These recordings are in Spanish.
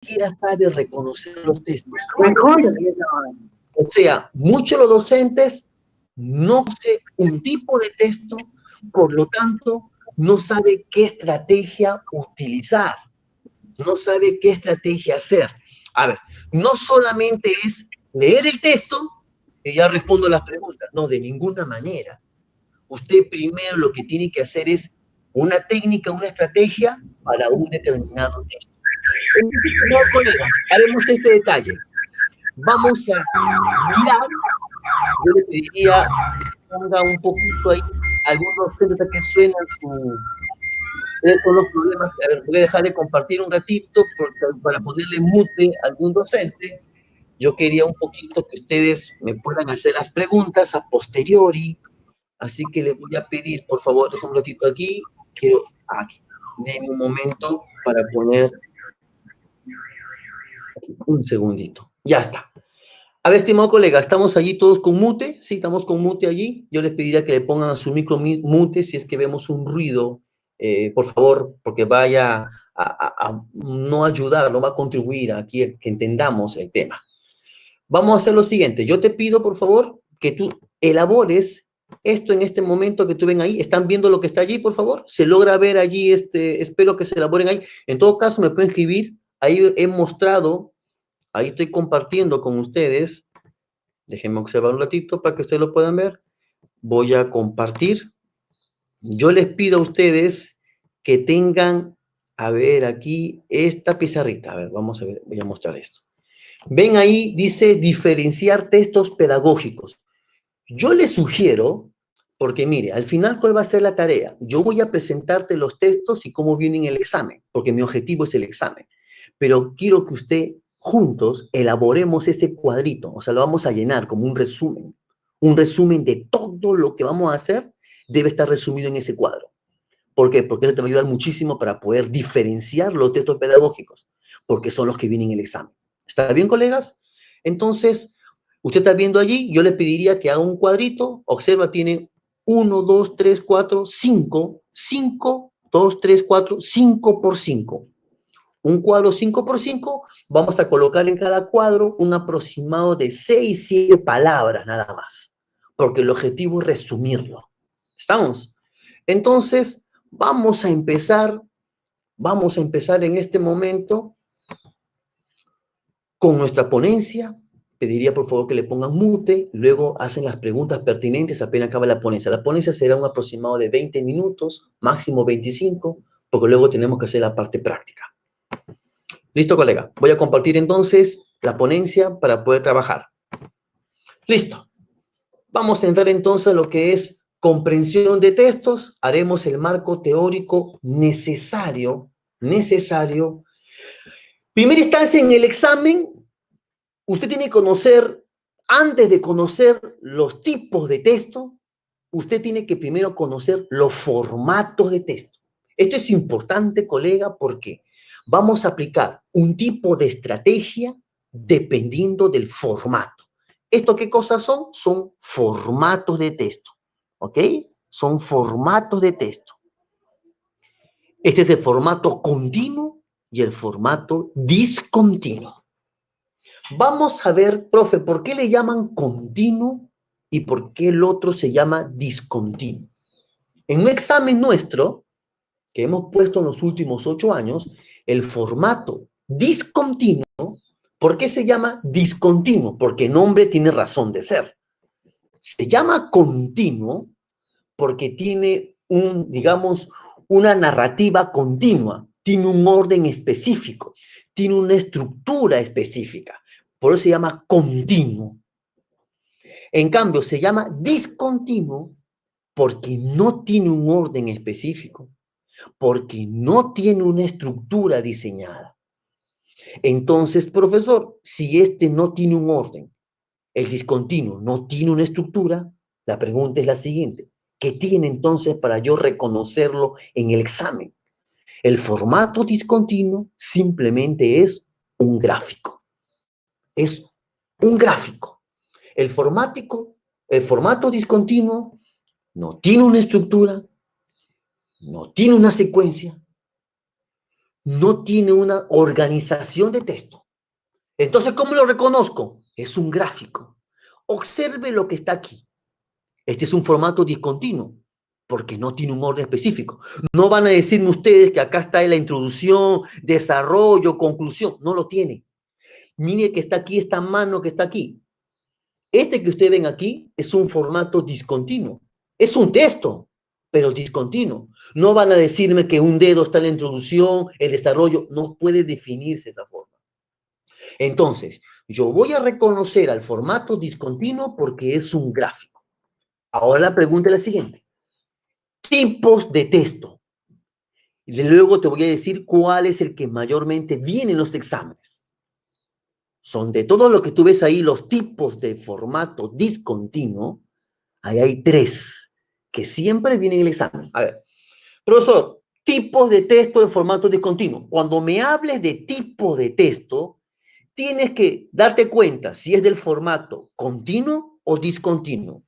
siquiera sabe reconocer los textos. Recorder is on. O sea, muchos de los docentes no conocen un tipo de texto, por lo tanto, no sabe qué estrategia utilizar, no sabe qué estrategia hacer. A ver, no solamente es leer el texto y ya respondo las preguntas, no, de ninguna manera. Usted primero lo que tiene que hacer es una técnica, una estrategia para un determinado texto. Entonces, colegas, haremos este detalle. Vamos a mirar, yo le pediría que ponga un poquito ahí, algunos centros que suenan son los problemas. A ver, voy a dejar de compartir un ratito para ponerle mute a algún docente. Yo quería un poquito que ustedes me puedan hacer las preguntas a posteriori, así que les voy a pedir, por favor, dejen un ratito aquí, quiero, aquí, denme un momento para poner, aquí, un segundito, ya está. A ver, estimado colega, ¿estamos allí todos con mute? Sí, estamos con mute allí. Yo les pediría que le pongan a su micro mute si es que vemos un ruido, por favor, porque vaya a no ayudar, no va a contribuir aquí a que entendamos el tema. Vamos a hacer lo siguiente. Yo te pido, por favor, que tú elabores esto en este momento que tú ven ahí. ¿Están viendo lo que está allí, por favor? ¿Se logra ver allí? Espero que se elaboren ahí. En todo caso, me pueden escribir. Ahí he mostrado, ahí estoy compartiendo con ustedes. Déjenme observar un ratito para que ustedes lo puedan ver. Voy a compartir. Yo les pido a ustedes que tengan, a ver, aquí esta pizarrita. A ver, vamos a ver, voy a mostrar esto. Ven ahí, dice diferenciar textos pedagógicos. Yo les sugiero, porque mire, al final, ¿cuál va a ser la tarea? Yo voy a presentarte los textos y cómo vienen en el examen, porque mi objetivo es el examen. Pero quiero que usted, juntos, elaboremos ese cuadrito, o sea, lo vamos a llenar como un resumen. Un resumen de todo lo que vamos a hacer debe estar resumido en ese cuadro. ¿Por qué? Porque eso te va a ayudar muchísimo para poder diferenciar los textos pedagógicos, porque son los que vienen en el examen. ¿Está bien, colegas? Entonces, usted está viendo allí, yo le pediría que haga un cuadrito, observa, tiene 1, 2, 3, 4, 5, 5, 2, 3, 4, 5 por 5. Un cuadro 5 por 5, vamos a colocar en cada cuadro un aproximado de 6, 7 palabras nada más, porque el objetivo es resumirlo. ¿Estamos? Entonces, vamos a empezar en este momento con nuestra ponencia. Pediría por favor que le pongan mute, luego hacen las preguntas pertinentes apenas acaba la ponencia. La ponencia será un aproximado de 20 minutos, máximo 25, porque luego tenemos que hacer la parte práctica. Listo, colega. Voy a compartir entonces la ponencia para poder trabajar. Listo. Vamos a entrar entonces a lo que es comprensión de textos. Haremos el marco teórico necesario. Primera instancia en el examen, usted tiene que conocer, antes de conocer los tipos de texto, usted tiene que primero conocer los formatos de texto. Esto es importante, colega, porque vamos a aplicar un tipo de estrategia dependiendo del formato. ¿Esto qué cosas son? Son formatos de texto, ¿ok? Son formatos de texto. Este es el formato continuo y el formato discontinuo. Vamos a ver, profe, ¿por qué le llaman continuo y por qué el otro se llama discontinuo? En un examen nuestro, que hemos puesto en los últimos 8 años, el formato discontinuo, ¿por qué se llama discontinuo? Porque el nombre tiene razón de ser. Se llama continuo porque tiene digamos, una narrativa continua, tiene un orden específico, tiene una estructura específica. Por eso se llama continuo. En cambio, se llama discontinuo porque no tiene un orden específico, porque no tiene una estructura diseñada. Entonces, profesor, si este no tiene un orden, el discontinuo no tiene una estructura, la pregunta es la siguiente: ¿qué tiene entonces para yo reconocerlo en el examen? El formato discontinuo simplemente es un gráfico. Es un gráfico. El formato discontinuo no tiene una estructura, no tiene una secuencia, no tiene una organización de texto. Entonces, ¿cómo lo reconozco? Es un gráfico. Observe lo que está aquí. Este es un formato discontinuo, porque no tiene un orden específico. No van a decirme ustedes que acá está la introducción, desarrollo, conclusión. No lo tiene. Mire que está aquí, esta mano que está aquí. Este que ustedes ven aquí es un formato discontinuo. Es un texto, pero discontinuo. No van a decirme que un dedo está en la introducción, el desarrollo. No puede definirse esa forma. Entonces, yo voy a reconocer al formato discontinuo porque es un gráfico. Ahora la pregunta es la siguiente. Tipos de texto. Y luego te voy a decir cuál es el que mayormente viene en los exámenes. Son de todo lo que tú ves ahí, los tipos de formato discontinuo, ahí hay 3 que siempre vienen en el examen. A ver, profesor, tipos de texto de formato discontinuo. Cuando me hables de tipo de texto, tienes que darte cuenta si es del formato continuo o discontinuo.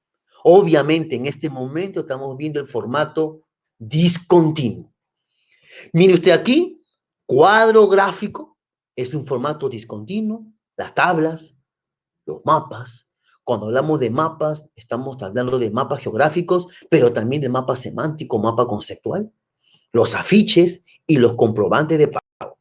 Obviamente, en este momento estamos viendo el formato discontinuo. Mire usted aquí, cuadro gráfico, es un formato discontinuo, las tablas, los mapas. Cuando hablamos de mapas, estamos hablando de mapas geográficos, pero también de mapa semántico, mapa conceptual, los afiches y los comprobantes de pago.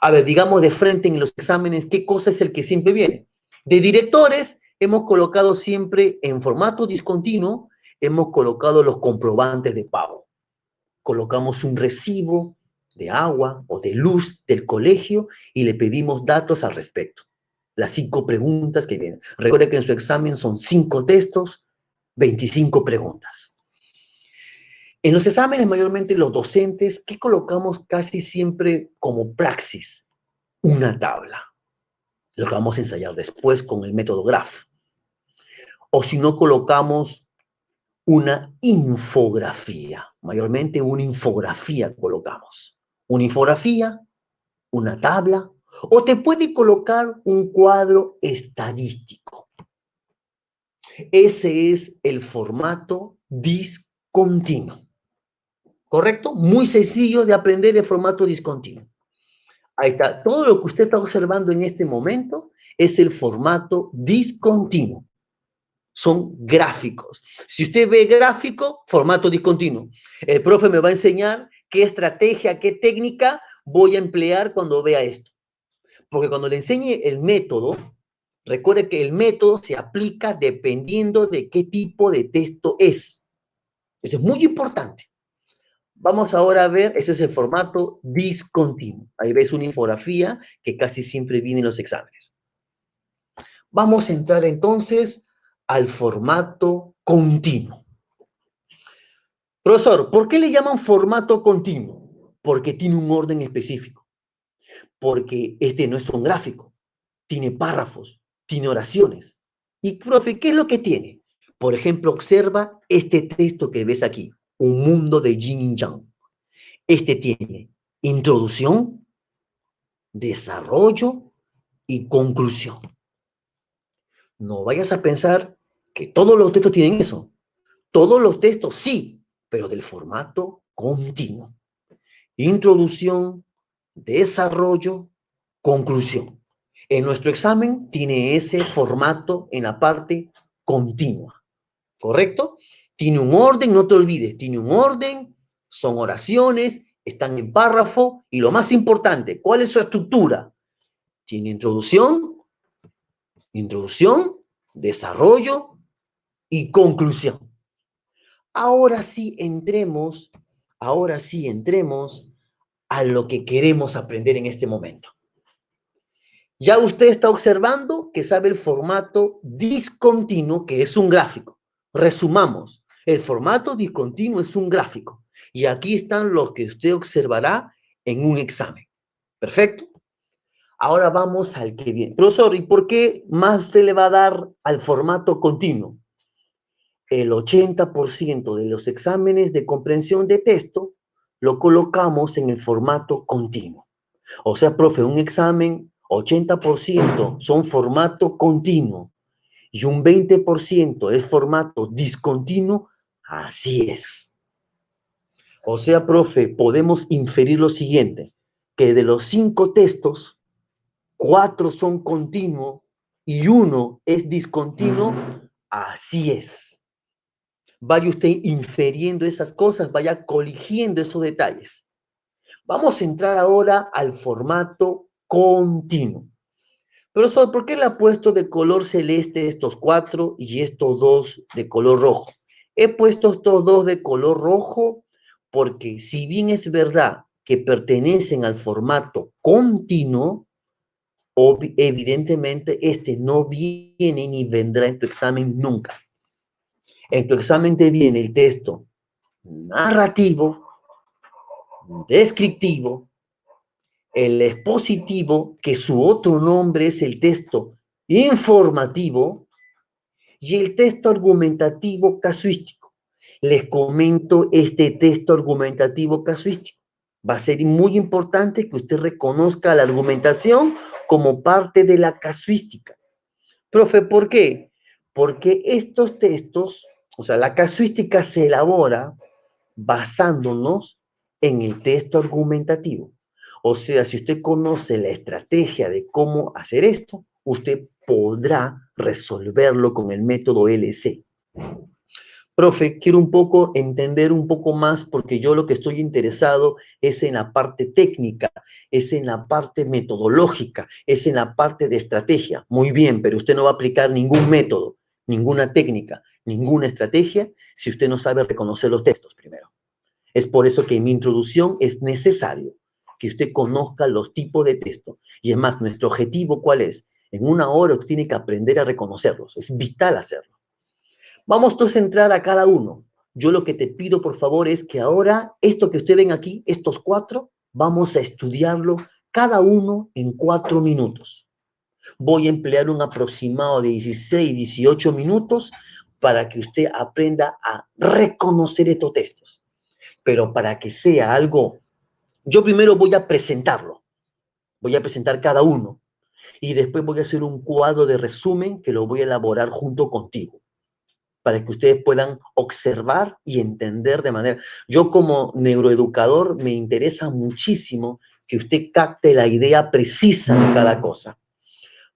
A ver, digamos de frente en los exámenes, ¿qué cosa es el que siempre viene? De directores, hemos colocado siempre en formato discontinuo, hemos colocado los comprobantes de pago. Colocamos un recibo de agua o de luz del colegio y le pedimos datos al respecto. Las 5 preguntas que vienen. Recuerde que en su examen son 5 textos, 25 preguntas. En los exámenes, mayormente los docentes, ¿qué colocamos casi siempre como praxis? Una tabla. Lo que vamos a ensayar después con el método GRAPH. O si no, colocamos una infografía. Mayormente una infografía colocamos. Una infografía, una tabla, o te puede colocar un cuadro estadístico. Ese es el formato discontinuo. ¿Correcto? Muy sencillo de aprender el formato discontinuo. Ahí está. Todo lo que usted está observando en este momento es el formato discontinuo. Son gráficos. Si usted ve gráfico, formato discontinuo. El profe me va a enseñar qué estrategia, qué técnica voy a emplear cuando vea esto. Porque cuando le enseñe el método, recuerde que el método se aplica dependiendo de qué tipo de texto es. Eso es muy importante. Vamos ahora a ver, ese es el formato discontinuo. Ahí ves una infografía que casi siempre viene en los exámenes. Vamos a entrar entonces al formato continuo. Profesor, ¿por qué le llaman formato continuo? Porque tiene un orden específico. Porque este no es un gráfico. Tiene párrafos, tiene oraciones. Y, profe, ¿qué es lo que tiene? Por ejemplo, observa este texto que ves aquí, Un mundo de Yin y Yang. Este tiene introducción, desarrollo y conclusión. No vayas a pensar que todos los textos tienen eso. Todos los textos sí, pero del formato continuo. Introducción, desarrollo, conclusión. En nuestro examen tiene ese formato en la parte continua, ¿correcto? Tiene un orden, no te olvides, tiene un orden, son oraciones, están en párrafo y lo más importante, ¿cuál es su estructura? Tiene introducción, desarrollo y conclusión. Ahora sí entremos a lo que queremos aprender en este momento. Ya usted está observando que sabe el formato discontinuo, que es un gráfico. Resumamos, el formato discontinuo es un gráfico. Y aquí están los que usted observará en un examen. ¿Perfecto? Ahora vamos al que viene. Profesor, ¿y por qué más usted le va a dar al formato continuo? El 80% de los exámenes de comprensión de texto lo colocamos en el formato continuo. O sea, profe, un examen, 80% son formato continuo y un 20% es formato discontinuo. Así es. O sea, profe, podemos inferir lo siguiente. que de los 5 textos, 4 son continuos y 1 es discontinuo, así es. Vaya usted infiriendo esas cosas, vaya coligiendo esos detalles. Vamos a entrar ahora al formato continuo. Profesor, ¿por qué le ha puesto de color celeste estos 4 y estos 2 de color rojo? He puesto estos 2 de color rojo porque si bien es verdad que pertenecen al formato continuo, evidentemente este no viene ni vendrá en tu examen nunca. En tu examen te viene el texto narrativo, descriptivo, el expositivo, que su otro nombre es el texto informativo, y el texto argumentativo casuístico. Les comento este texto argumentativo casuístico. Va a ser muy importante que usted reconozca la argumentación como parte de la casuística. Profe, ¿por qué? Porque estos textos, o sea, la casuística se elabora basándonos en el texto argumentativo. O sea, si usted conoce la estrategia de cómo hacer esto, usted podrá resolverlo con el método LC. Profe, quiero un poco entender un poco más porque yo lo que estoy interesado es en la parte técnica, es en la parte metodológica, es en la parte de estrategia. Muy bien, pero usted no va a aplicar ningún método, ninguna técnica, ninguna estrategia si usted no sabe reconocer los textos primero. Es por eso que en mi introducción es necesario que usted conozca los tipos de texto. Y es más, nuestro objetivo, ¿cuál es? En una hora usted tiene que aprender a reconocerlos. Es vital hacerlo. Vamos entonces a entrar a cada uno. Yo lo que te pido, por favor, es que ahora, esto que ustedes ven aquí, estos 4, vamos a estudiarlo cada uno en 4 minutos. Voy a emplear un aproximado de 16, 18 minutos para que usted aprenda a reconocer estos textos. Pero para que sea algo, yo primero voy a presentarlo. Voy a presentar cada uno. Y después voy a hacer un cuadro de resumen que lo voy a elaborar junto contigo, para que ustedes puedan observar y entender de manera... Yo como neuroeducador me interesa muchísimo que usted capte la idea precisa de cada cosa.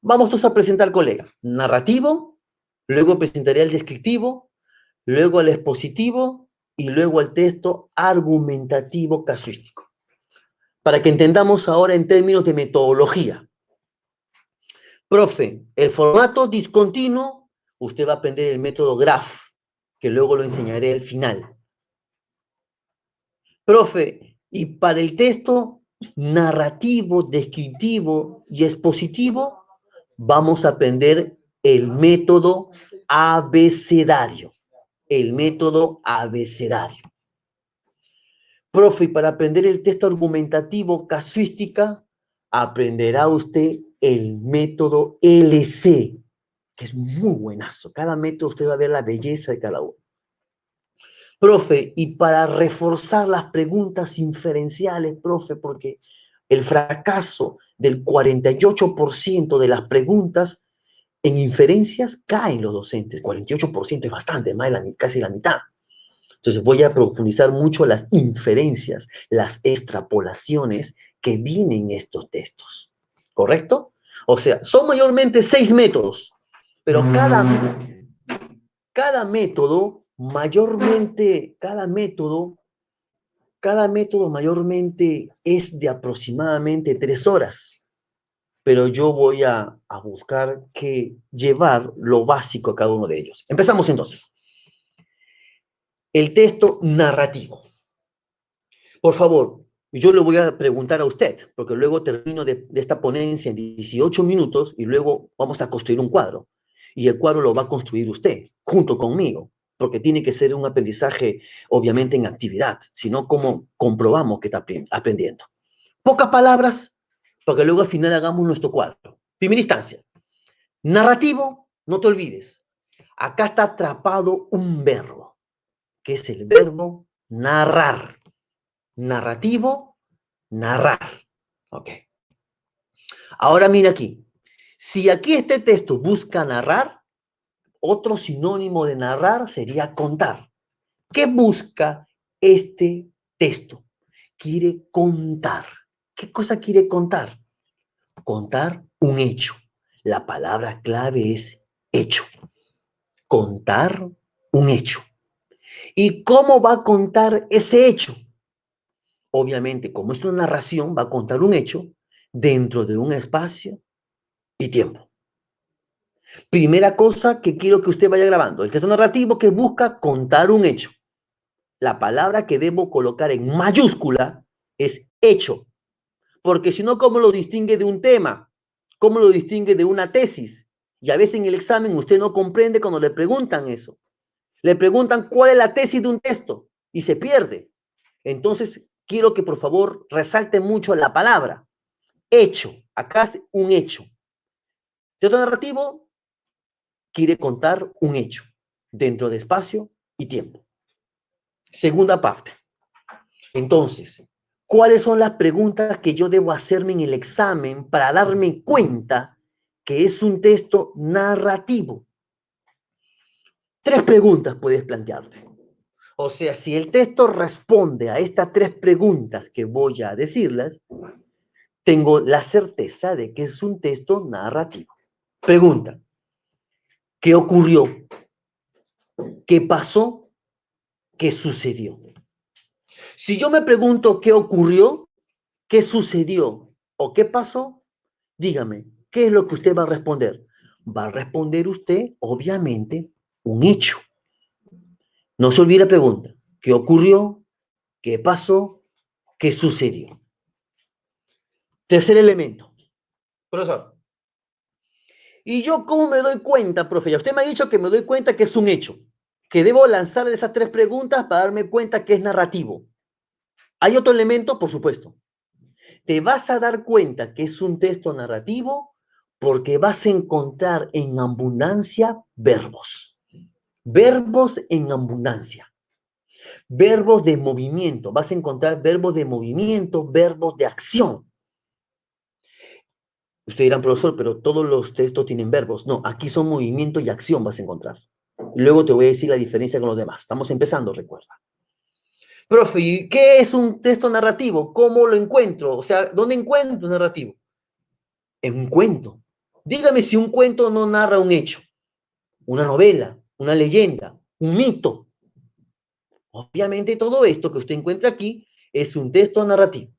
Vamos todos a presentar, colega. Narrativo, luego presentaré el descriptivo, luego el expositivo y luego el texto argumentativo casuístico. Para que entendamos ahora en términos de metodología. Profe, el formato discontinuo, usted va a aprender el método GRAPH, que luego lo enseñaré al final. Profe, y para el texto narrativo, descriptivo y expositivo, vamos a aprender el método abecedario. El método abecedario. Profe, y para aprender el texto argumentativo casuística, aprenderá usted el método LC, que es muy buenazo. Cada método usted va a ver la belleza de cada uno. Profe, y para reforzar las preguntas inferenciales, profe, porque el fracaso del 48% de las preguntas en inferencias caen los docentes. 48% es bastante, más de casi la mitad. Entonces voy a profundizar mucho las inferencias, las extrapolaciones que vienen en estos textos. ¿Correcto? O sea, son mayormente 6 métodos, pero cada método mayormente, cada método mayormente es de aproximadamente 3 horas. Pero yo voy a buscar que llevar lo básico a cada uno de ellos. Empezamos entonces. El texto narrativo. Por favor, yo le voy a preguntar a usted, porque luego termino de esta ponencia en 18 minutos y luego vamos a construir un cuadro. Y el cuadro lo va a construir usted, junto conmigo, porque tiene que ser un aprendizaje, obviamente, en actividad, sino como comprobamos que está aprendiendo. Pocas palabras, para que luego al final hagamos nuestro cuadro. Primera instancia, narrativo, no te olvides. Acá está atrapado un verbo, que es el verbo narrar. Narrativo, narrar. Ok. Ahora mira aquí. Si aquí este texto busca narrar, otro sinónimo de narrar sería contar. ¿Qué busca este texto? Quiere contar. ¿Qué cosa quiere contar? Contar un hecho. La palabra clave es hecho. Contar un hecho. ¿Y cómo va a contar ese hecho? Obviamente, como es una narración, va a contar un hecho dentro de un espacio y tiempo. Primera cosa que quiero que usted vaya grabando. El texto narrativo que busca contar un hecho. La palabra que debo colocar en mayúscula es hecho. Porque si no, ¿cómo lo distingue de un tema? ¿Cómo lo distingue de una tesis? Y a veces en el examen usted no comprende cuando le preguntan eso. Le preguntan cuál es la tesis de un texto y se pierde. Entonces, quiero que por favor resalte mucho la palabra hecho. Acá es un hecho. Texto narrativo quiere contar un hecho dentro de espacio y tiempo. Segunda parte. Entonces, ¿cuáles son las preguntas que yo debo hacerme en el examen para darme cuenta que es un texto narrativo? 3 preguntas puedes plantearte. O sea, si el texto responde a estas 3 preguntas que voy a decirlas, tengo la certeza de que es un texto narrativo. Pregunta, ¿qué ocurrió? ¿Qué pasó? ¿Qué sucedió? Si yo me pregunto qué ocurrió, qué sucedió o qué pasó, dígame, ¿qué es lo que usted va a responder? Va a responder usted, obviamente, un hecho. No se olvide la pregunta, ¿qué ocurrió? ¿Qué pasó? ¿Qué sucedió? Tercer elemento. Profesor, ¿y yo cómo me doy cuenta, profe? Ya usted me ha dicho que me doy cuenta que es un hecho, que debo lanzar esas 3 preguntas para darme cuenta que es narrativo. ¿Hay otro elemento? Por supuesto. Te vas a dar cuenta que es un texto narrativo porque vas a encontrar en abundancia verbos. Verbos en abundancia. Verbos de movimiento. Vas a encontrar verbos de movimiento, verbos de acción. Ustedes dirán, profesor, pero todos los textos tienen verbos. No, aquí son movimiento y acción vas a encontrar. Luego te voy a decir la diferencia con los demás. Estamos empezando, recuerda. Profe, ¿y qué es un texto narrativo? ¿Cómo lo encuentro? O sea, ¿dónde encuentro un narrativo? En un cuento. Dígame si un cuento no narra un hecho, una novela, una leyenda, un mito. Obviamente todo esto que usted encuentra aquí es un texto narrativo.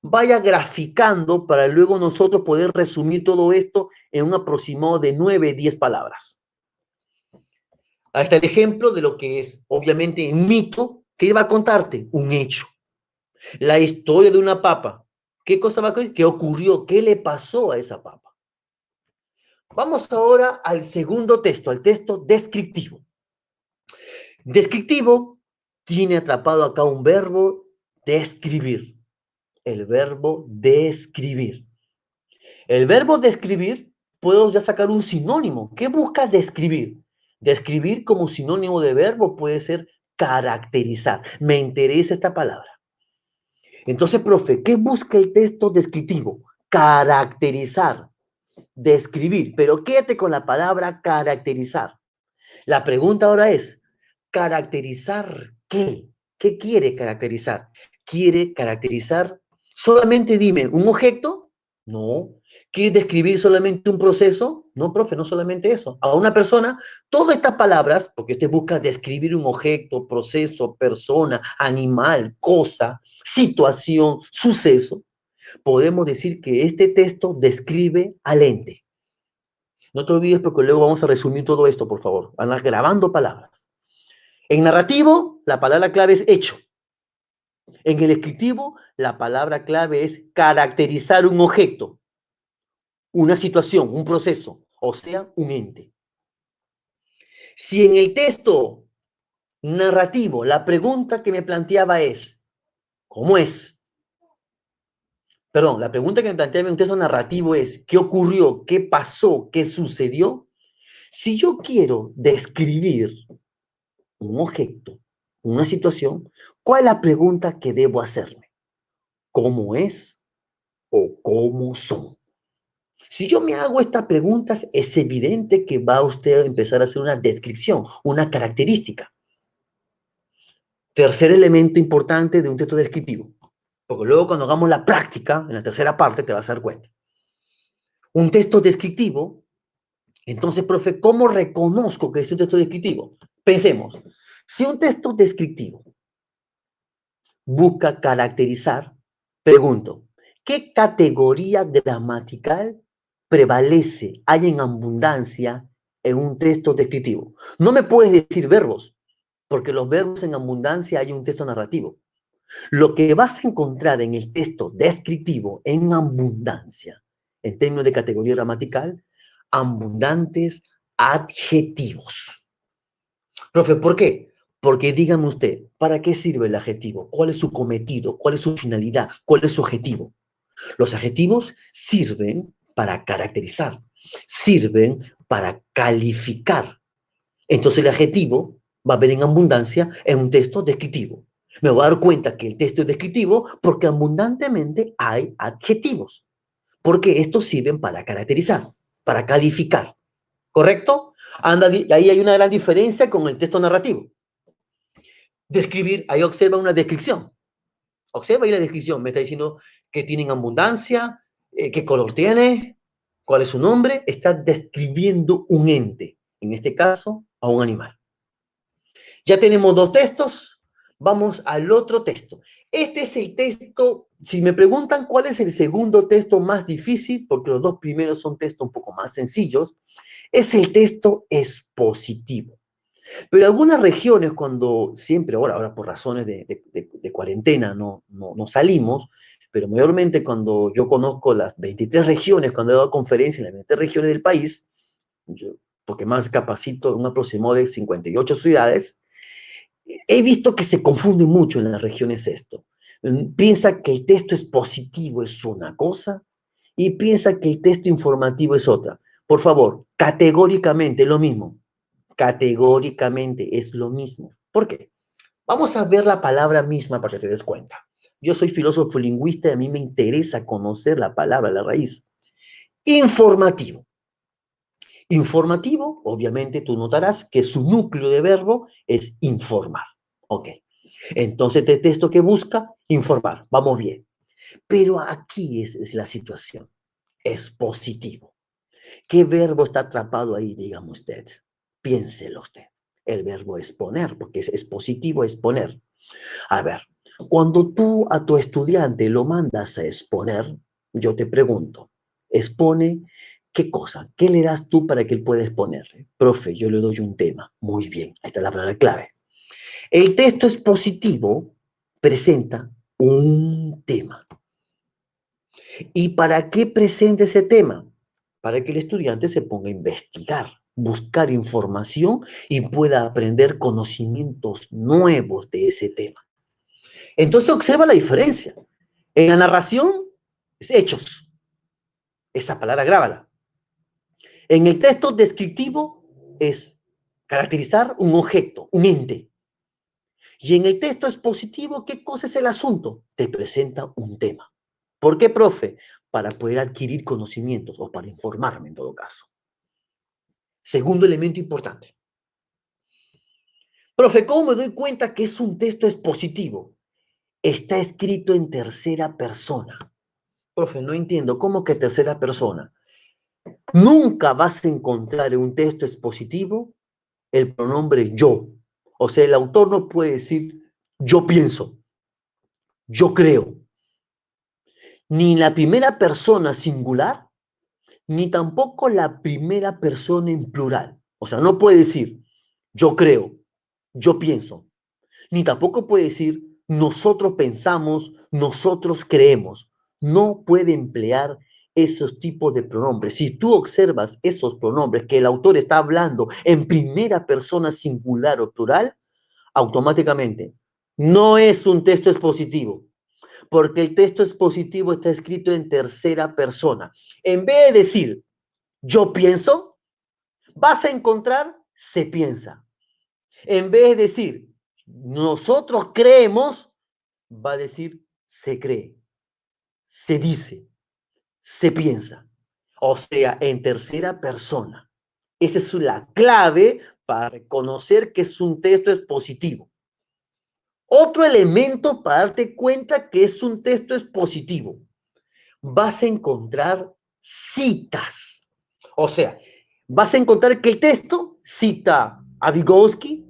Vaya graficando para luego nosotros poder resumir todo esto en un aproximado de 9, 10 palabras. Ahí está el ejemplo de lo que es, obviamente, un mito que va a contarte un hecho. La historia de una papa. ¿Qué cosa va a contar? ¿Qué ocurrió? ¿Qué le pasó a esa papa? Vamos ahora al segundo texto, al texto descriptivo. Descriptivo tiene atrapado acá un verbo describir. El verbo describir. El verbo describir, puedo ya sacar un sinónimo. ¿Qué busca describir? Describir como sinónimo de verbo puede ser caracterizar. Me interesa esta palabra. Entonces, profe, ¿qué busca el texto descriptivo? Caracterizar, describir. Pero quédate con la palabra caracterizar. La pregunta ahora es, ¿caracterizar qué? ¿Qué quiere caracterizar? ¿Quiere caracterizar? Solamente dime, ¿un objeto? No. ¿Quiere describir solamente un proceso? No, profe, no solamente eso. A una persona, todas estas palabras, porque usted busca describir un objeto, proceso, persona, animal, cosa, situación, suceso, podemos decir que este texto describe al ente. No te olvides porque luego vamos a resumir todo esto, por favor. Van a grabando palabras. En narrativo, la palabra clave es hecho. En el descriptivo, la palabra clave es caracterizar un objeto, una situación, un proceso, o sea, un ente. Si en el texto narrativo la pregunta que me planteaba es, ¿cómo es? Perdón, la pregunta que me planteaba en un texto narrativo es, ¿qué ocurrió? ¿Qué pasó? ¿Qué sucedió? Si yo quiero describir un objeto, una situación, ¿cuál es la pregunta que debo hacerme? ¿Cómo es o cómo son? Si yo me hago estas preguntas, es evidente que va usted a empezar a hacer una descripción, una característica. Tercer elemento importante de un texto descriptivo. Porque luego cuando hagamos la práctica, en la tercera parte, te vas a dar cuenta. Un texto descriptivo, entonces, profe, ¿cómo reconozco que es un texto descriptivo? Pensemos, si un texto descriptivo busca caracterizar, pregunto, ¿qué categoría gramatical prevalece, hay en abundancia en un texto descriptivo? No me puedes decir verbos, porque los verbos en abundancia hay en un texto narrativo. Lo que vas a encontrar en el texto descriptivo en abundancia, en términos de categoría gramatical, abundantes adjetivos. Profe, ¿por qué? Porque dígame usted, ¿para qué sirve el adjetivo? ¿Cuál es su cometido? ¿Cuál es su finalidad? ¿Cuál es su objetivo? Los adjetivos sirven para caracterizar, sirven para calificar. Entonces el adjetivo va a ver en abundancia en un texto descriptivo. Me voy a dar cuenta que el texto es descriptivo porque abundantemente hay adjetivos, porque estos sirven para caracterizar, para calificar. ¿Correcto? Anda, ahí hay una gran diferencia con el texto narrativo. Describir, ahí observa una descripción. Observa ahí la descripción. Me está diciendo que tienen abundancia, qué color tiene, cuál es su nombre. Está describiendo un ente, en este caso, a un animal. Ya tenemos dos textos. Vamos al otro texto. Este es el texto, si me preguntan cuál es el segundo texto más difícil, porque los dos primeros son textos un poco más sencillos, es el texto expositivo. Pero algunas regiones, cuando siempre, ahora por razones de cuarentena no salimos, pero mayormente cuando yo conozco las 23 regiones, cuando he dado conferencias en las 23 regiones del país, yo, porque más capacito en un aproximado de 58 ciudades, he visto que se confunde mucho en las regiones esto. Piensa que el texto expositivo es una cosa y piensa que el texto informativo es otra. Por favor, categóricamente es lo mismo. Categóricamente es lo mismo. ¿Por qué? Vamos a ver la palabra misma para que te des cuenta. Yo soy filósofo lingüista y a mí me interesa conocer la palabra, la raíz. Informativo. Informativo, obviamente tú notarás que su núcleo de verbo es informar. Ok. Entonces, este texto que busca informar. Vamos bien. Pero aquí es la situación. Es positivo. ¿Qué verbo está atrapado ahí, dígame usted? Piénselo usted. El verbo exponer, porque es positivo exponer. A ver, cuando tú a tu estudiante lo mandas a exponer, yo te pregunto, expone qué cosa, qué le das tú para que él pueda exponer. Profe, yo le doy un tema. Muy bien, ahí está la palabra clave. El texto expositivo presenta un tema. ¿Y para qué presenta ese tema? Para que el estudiante se ponga a investigar, buscar información y pueda aprender conocimientos nuevos de ese tema. Entonces observa la diferencia. En la narración es hechos. Esa palabra grábala. En el texto descriptivo es caracterizar un objeto, un ente. Y en el texto expositivo, ¿qué cosa es el asunto? Te presenta un tema. ¿Por qué, profe? Para poder adquirir conocimientos o para informarme en todo caso. Segundo elemento importante. Profe, ¿cómo me doy cuenta que es un texto expositivo? Está escrito en tercera persona. Profe, no entiendo, ¿cómo que tercera persona? Nunca vas a encontrar en un texto expositivo el pronombre yo. O sea, el autor no puede decir yo pienso, yo creo. Ni la primera persona singular, ni tampoco la primera persona en plural. O sea, no puede decir yo creo, yo pienso, ni tampoco puede decir nosotros pensamos, nosotros creemos. No puede emplear esos tipos de pronombres. Si tú observas esos pronombres que el autor está hablando en primera persona singular o plural, automáticamente no es un texto expositivo, porque el texto expositivo está escrito en tercera persona. En vez de decir yo pienso, vas a encontrar se piensa. En vez de decir nosotros creemos, va a decir se cree, se dice, se piensa. O sea, en tercera persona. Esa es la clave para reconocer que es un texto expositivo. Otro elemento para darte cuenta que es un texto expositivo. Vas a encontrar citas. O sea, vas a encontrar que el texto cita a Vygotsky,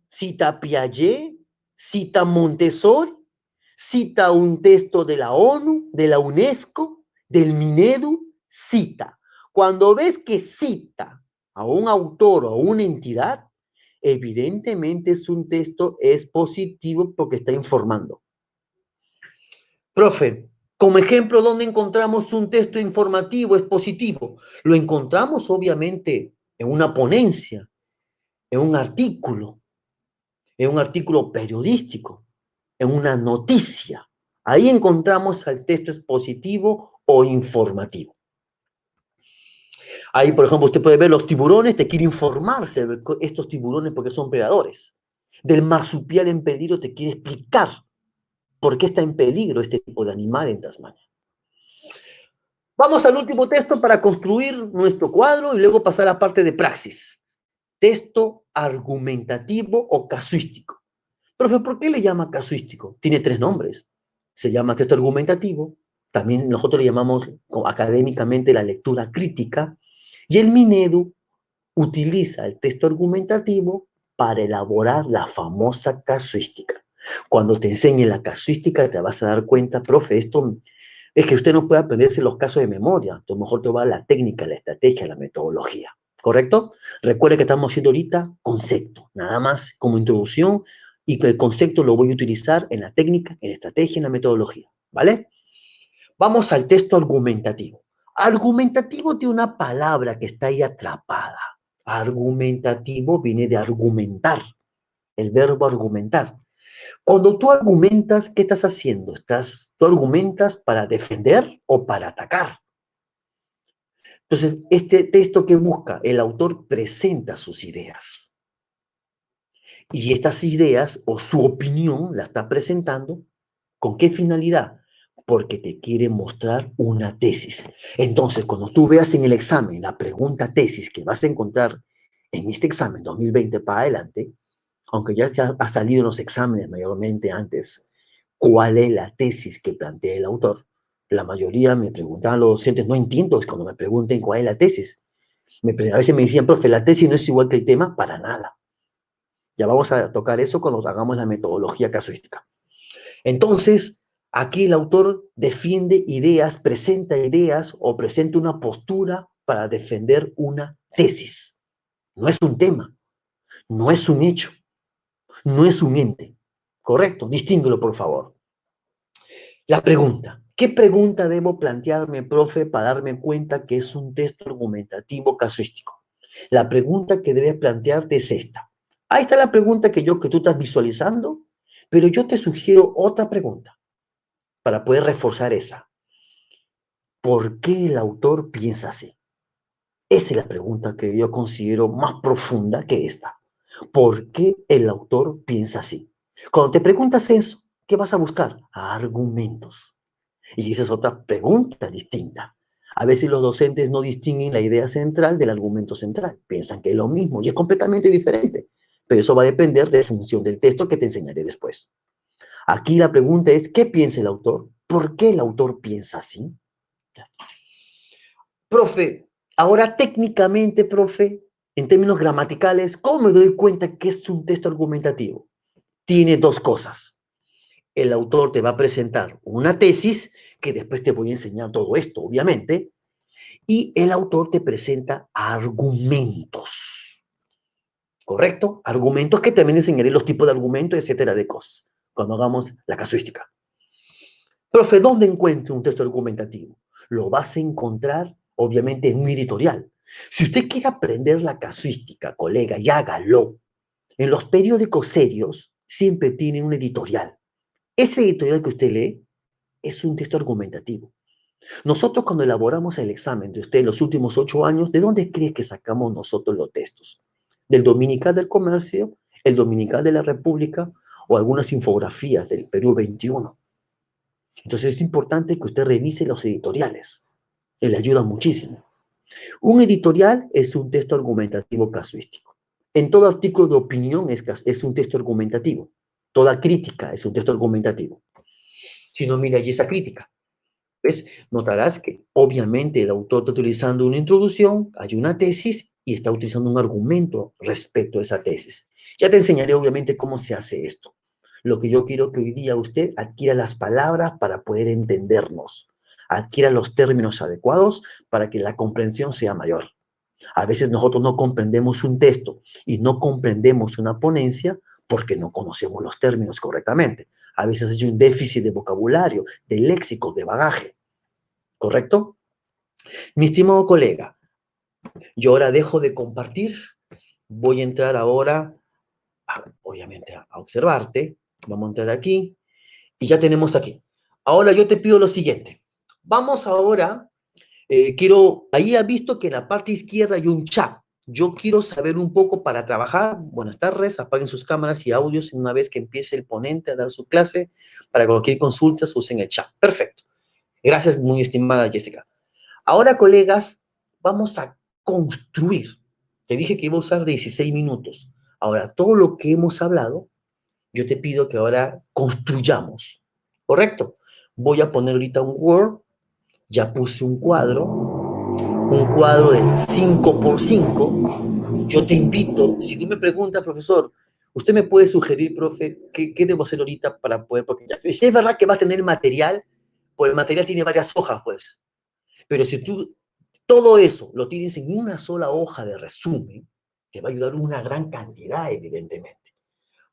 cita a Piaget, cita a Montessori, cita un texto de la ONU, de la UNESCO, del Minedu, cita. Cuando ves que cita a un autor o a una entidad, evidentemente es un texto expositivo porque está informando. Profe, como ejemplo, ¿dónde encontramos un texto informativo expositivo? Lo encontramos obviamente en una ponencia, en un artículo periodístico, en una noticia. Ahí encontramos al texto expositivo o informativo. Ahí, por ejemplo, usted puede ver los tiburones, te quiere informarse de estos tiburones porque son predadores. Del marsupial en peligro te quiere explicar por qué está en peligro este tipo de animal en Tasmania. Vamos al último texto para construir nuestro cuadro y luego pasar a la parte de praxis. Texto argumentativo o casuístico. Profe, ¿por qué le llama casuístico? Tiene tres nombres. Se llama texto argumentativo, también nosotros le llamamos académicamente la lectura crítica, y el Minedu utiliza el texto argumentativo para elaborar la famosa casuística. Cuando te enseñe la casuística te vas a dar cuenta, profe, esto es que usted no puede aprenderse los casos de memoria, a lo mejor te va la técnica, la estrategia, la metodología, ¿correcto? Recuerde que estamos haciendo ahorita concepto, nada más como introducción, y que el concepto lo voy a utilizar en la técnica, en la estrategia, en la metodología, ¿vale? Vamos al texto argumentativo. Argumentativo tiene una palabra que está ahí atrapada. Argumentativo viene de argumentar, el verbo argumentar. Cuando tú argumentas, ¿qué estás haciendo? ¿Tú argumentas para defender o para atacar? Entonces, este texto que busca, el autor presenta sus ideas. Y estas ideas o su opinión la está presentando, ¿con qué finalidad? Porque te quiere mostrar una tesis. Entonces, cuando tú veas en el examen la pregunta tesis que vas a encontrar en este examen 2020 para adelante, aunque ya ha salido en los exámenes mayormente antes, ¿cuál es la tesis que plantea el autor? La mayoría me preguntaban los docentes, no entiendo, es cuando me pregunten cuál es la tesis. A veces me decían, profe, la tesis no es igual que el tema, para nada. Ya vamos a tocar eso cuando hagamos la metodología casuística. Entonces, aquí el autor defiende ideas, presenta ideas o presenta una postura para defender una tesis. No es un tema, no es un hecho, no es un ente. ¿Correcto? Distínguelo, por favor. La pregunta. ¿Qué pregunta debo plantearme, profe, para darme cuenta que es un texto argumentativo casuístico? La pregunta que debes plantearte es esta. Ahí está la pregunta que tú estás visualizando, pero yo te sugiero otra pregunta para poder reforzar esa. ¿Por qué el autor piensa así? Esa es la pregunta que yo considero más profunda que esta. ¿Por qué el autor piensa así? Cuando te preguntas eso, ¿qué vas a buscar? Argumentos. Y esa es otra pregunta distinta. A veces los docentes no distinguen la idea central del argumento central. Piensan que es lo mismo y es completamente diferente. Pero eso va a depender de función del texto que te enseñaré después. Aquí la pregunta es, ¿qué piensa el autor? ¿Por qué el autor piensa así? Profe, ahora técnicamente, profe, en términos gramaticales, ¿cómo me doy cuenta que es un texto argumentativo? Tiene dos cosas. El autor te va a presentar una tesis, que después te voy a enseñar todo esto, obviamente, y el autor te presenta argumentos, ¿correcto? Argumentos que también enseñaré los tipos de argumentos, etcétera, de cosas, cuando hagamos la casuística. Profe, ¿dónde encuentro un texto argumentativo? Lo vas a encontrar, obviamente, en un editorial. Si usted quiere aprender la casuística, colega, y hágalo. En los periódicos serios siempre tienen un editorial. Ese editorial que usted lee es un texto argumentativo. Nosotros cuando elaboramos el examen de usted en los últimos 8 años, ¿de dónde cree que sacamos nosotros los textos? ¿Del Dominical del Comercio, el Dominical de la República o algunas infografías del Perú 21? Entonces es importante que usted revise los editoriales. Le ayuda muchísimo. Un editorial es un texto argumentativo casuístico. En todo artículo de opinión es un texto argumentativo. Toda crítica es un texto argumentativo. Si no, mira allí esa crítica. ¿Ves? Notarás que obviamente el autor está utilizando una introducción, hay una tesis y está utilizando un argumento respecto a esa tesis. Ya te enseñaré obviamente cómo se hace esto. Lo que yo quiero que hoy día usted adquiera las palabras para poder entendernos, adquiera los términos adecuados para que la comprensión sea mayor. A veces nosotros no comprendemos un texto y no comprendemos una ponencia porque no conocemos los términos correctamente. A veces hay un déficit de vocabulario, de léxico, de bagaje. ¿Correcto? Mi estimado colega, yo ahora dejo de compartir. Voy a entrar ahora, obviamente, a observarte. Vamos a entrar aquí y ya tenemos aquí. Ahora yo te pido lo siguiente. Vamos ahora, ahí ha visto que en la parte izquierda hay un chat. Yo quiero saber un poco para trabajar. Buenas tardes, apaguen sus cámaras y audios una vez que empiece el ponente a dar su clase. Para cualquier consulta, usen el chat. Perfecto. Gracias, muy estimada Jessica. Ahora, colegas, vamos a construir. Te dije que iba a usar 16 minutos. Ahora, todo lo que hemos hablado, yo te pido que ahora construyamos. ¿Correcto? Voy a poner ahorita un Word. Ya puse un cuadro de 5 por 5. Yo te invito, si tú me preguntas, profesor, usted me puede sugerir, profe, qué debo hacer ahorita para poder, porque ya, si es verdad que vas a tener material, pues el material tiene varias hojas, pues. Pero si tú todo eso lo tienes en una sola hoja de resumen, te va a ayudar una gran cantidad, evidentemente.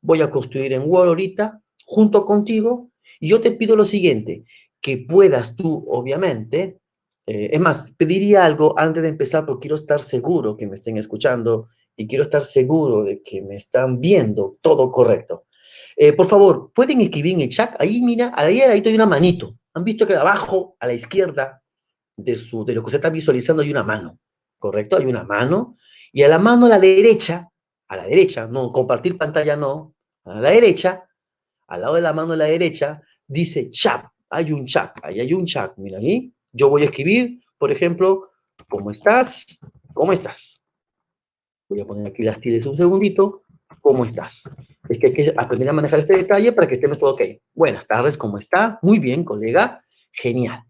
Voy a construir en Word ahorita, junto contigo, y yo te pido lo siguiente, que puedas tú, obviamente, es más, pediría algo antes de empezar, porque quiero estar seguro que me estén escuchando y quiero estar seguro de que me están viendo todo correcto. Por favor, ¿pueden escribir en el chat? Ahí, mira, ahí hay una manito. ¿Han visto que abajo, a la izquierda, de lo que usted está visualizando hay una mano, ¿correcto? Hay una mano, y a la mano a la derecha, no, compartir pantalla no, a la derecha, al lado de la mano de la derecha, dice chat, hay un chat, ahí hay un chat, mira ahí, yo voy a escribir, por ejemplo, ¿cómo estás? ¿Cómo estás? Voy a poner aquí las tildes un segundito, ¿cómo estás? Es que hay que aprender a manejar este detalle para que estemos todo ok. Buenas tardes, ¿cómo está? Muy bien, colega, genial.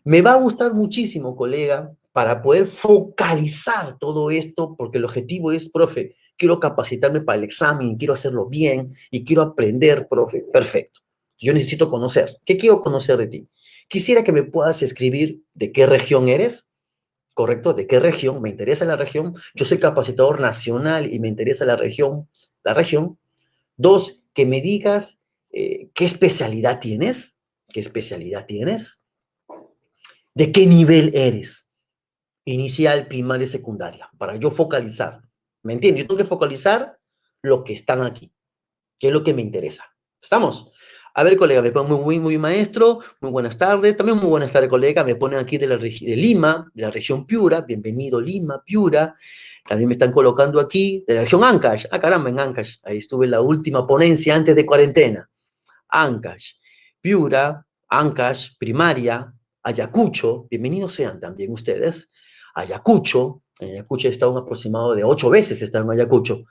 Me va a gustar muchísimo, colega, para poder focalizar todo esto, porque el objetivo es, profe, quiero capacitarme para el examen, quiero hacerlo bien y quiero aprender, profe. Perfecto. Yo necesito conocer. ¿Qué quiero conocer de ti? Quisiera que me puedas escribir de qué región eres, ¿correcto? ¿De qué región? Me interesa la región. Yo soy capacitador nacional y me interesa la región. La región. Dos, que me digas qué especialidad tienes. ¿Qué especialidad tienes? ¿De qué nivel eres? Inicial, primaria, secundaria, para yo focalizar. ¿Me entiendes? Yo tengo que focalizar lo que están aquí, que es lo que me interesa. ¿Estamos? A ver, colega, me pongo muy maestro, muy buenas tardes, también muy buenas tardes, colega, me ponen aquí de Lima, de la región Piura, bienvenido Lima, Piura, también me están colocando aquí de la región Ancash, caramba, en Ancash, ahí estuve en la última ponencia antes de cuarentena, Ancash, Piura, Ancash, primaria, Ayacucho, bienvenidos sean también ustedes, Ayacucho, en Ayacucho he estado un aproximado de 8 veces, he estado en Ayacucho,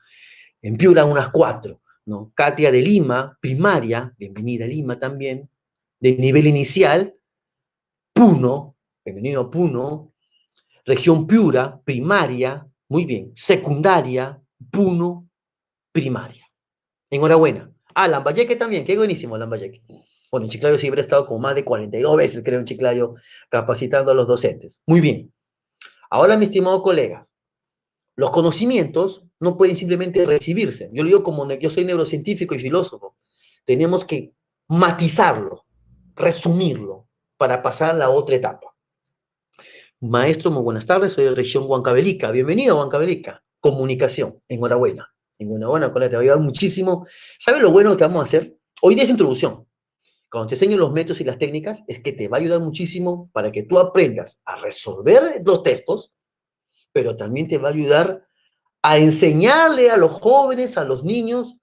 en Piura unas 4, ¿no? Katia de Lima, primaria, bienvenida a Lima también, de nivel inicial, Puno, bienvenido a Puno, región Piura, primaria, muy bien, secundaria, Puno, primaria. Enhorabuena. Lambayeque también, qué buenísimo Lambayeque. Bueno, en Chiclayo siempre he estado como más de 42 veces, creo, en Chiclayo, capacitando a los docentes. Muy bien. Ahora, mi estimado colega, los conocimientos no pueden simplemente recibirse. Yo lo digo como yo soy neurocientífico y filósofo. Tenemos que matizarlo, resumirlo, para pasar a la otra etapa. Maestro, muy buenas tardes, soy de región Huancavelica. Bienvenido a Huancavelica. Comunicación, enhorabuena. Enhorabuena, colega, te va a ayudar muchísimo. ¿Sabes lo bueno que vamos a hacer? Hoy día es introducción. Cuando te enseño los métodos y las técnicas, es que te va a ayudar muchísimo para que tú aprendas a resolver los textos, pero también te va a ayudar a enseñarle a los jóvenes, a los niños,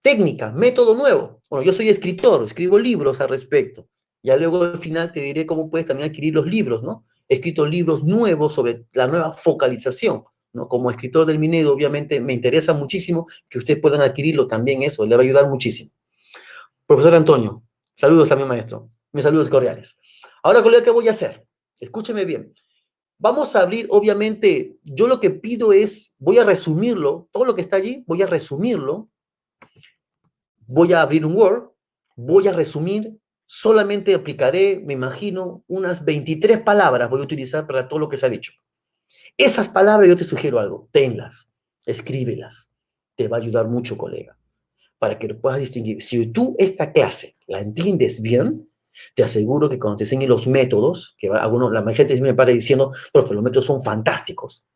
técnicas, método nuevo. Bueno, yo soy escritor, escribo libros al respecto. Ya luego al final te diré cómo puedes también adquirir los libros, ¿no? He escrito libros nuevos sobre la nueva focalización. ¿no? Como escritor del Minedo, obviamente, me interesa muchísimo que ustedes puedan adquirirlo también, eso le va a ayudar muchísimo. Profesor Antonio, saludos también, maestro. Mis saludos cordiales. Ahora, colega, ¿qué voy a hacer? Escúcheme bien. Vamos a abrir, obviamente, yo lo que pido es, voy a resumirlo, todo lo que está allí, voy a resumirlo, voy a abrir un Word, voy a resumir, solamente aplicaré, me imagino, unas 23 palabras voy a utilizar para todo lo que se ha dicho. Esas palabras yo te sugiero algo, tenlas, escríbelas, te va a ayudar mucho, colega, para que lo puedas distinguir. Si tú esta clase la entiendes bien, te aseguro que cuando te enseñen los métodos, que la gente me para diciendo, profe, los métodos son fantásticos,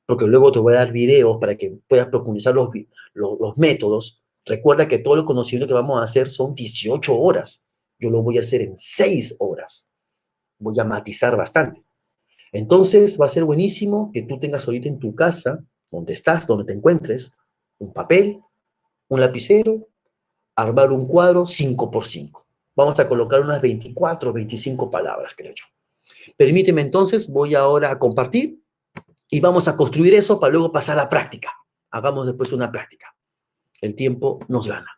porque luego te voy a dar videos para que puedas profundizar los métodos. Recuerda que todo el conocimiento que vamos a hacer son 18 horas. Yo lo voy a hacer en 6 horas. Voy a matizar bastante. Entonces va a ser buenísimo que tú tengas ahorita en tu casa, donde estás, donde te encuentres, un papel, un lapicero, armar un cuadro 5 por 5. Vamos a colocar unas 24 o 25 palabras, creo yo. Permíteme entonces, voy ahora a compartir y vamos a construir eso para luego pasar a la práctica. Hagamos después una práctica. El tiempo nos gana.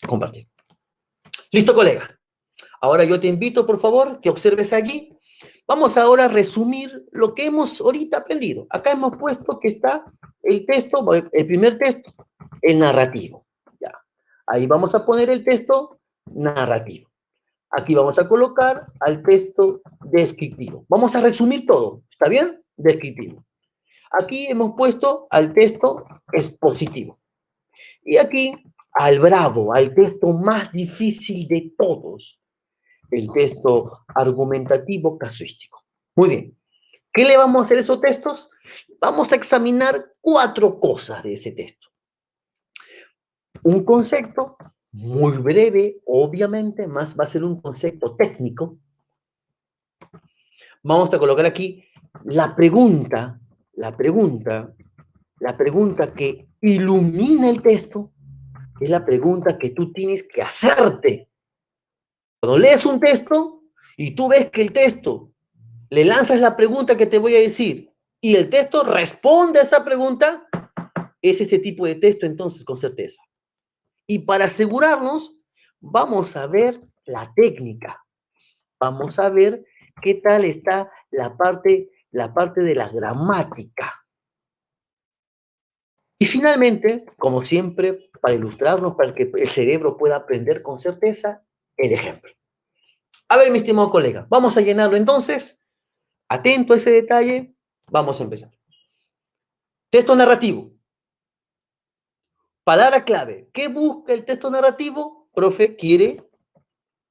Compartir. Listo, colega. Ahora yo te invito, por favor, que observes allí. Vamos ahora a resumir lo que hemos ahorita aprendido. Acá hemos puesto que está el texto, el primer texto, el narrativo. Ya. Ahí vamos a poner el texto narrativo. Aquí vamos a colocar al texto descriptivo. Vamos a resumir todo. ¿Está bien? Descriptivo. Aquí hemos puesto al texto expositivo. Y aquí al bravo, al texto más difícil de todos, el texto argumentativo casuístico. Muy bien. ¿Qué le vamos a hacer a esos textos? Vamos a examinar 4 cosas de ese texto. Un concepto muy breve, obviamente, más va a ser un concepto técnico. Vamos a colocar aquí la pregunta que ilumina el texto, es la pregunta que tú tienes que hacerte. Cuando lees un texto y tú ves que el texto le lanzas la pregunta que te voy a decir y el texto responde a esa pregunta, es ese tipo de texto entonces con certeza. Y para asegurarnos, vamos a ver la técnica. Vamos a ver qué tal está la parte de la gramática. Y finalmente, como siempre, para ilustrarnos, para que el cerebro pueda aprender con certeza, el ejemplo. A ver, mi estimado colega, vamos a llenarlo entonces. Atento a ese detalle, vamos a empezar. Texto narrativo. Palabra clave. ¿Qué busca el texto narrativo? Profe, quiere,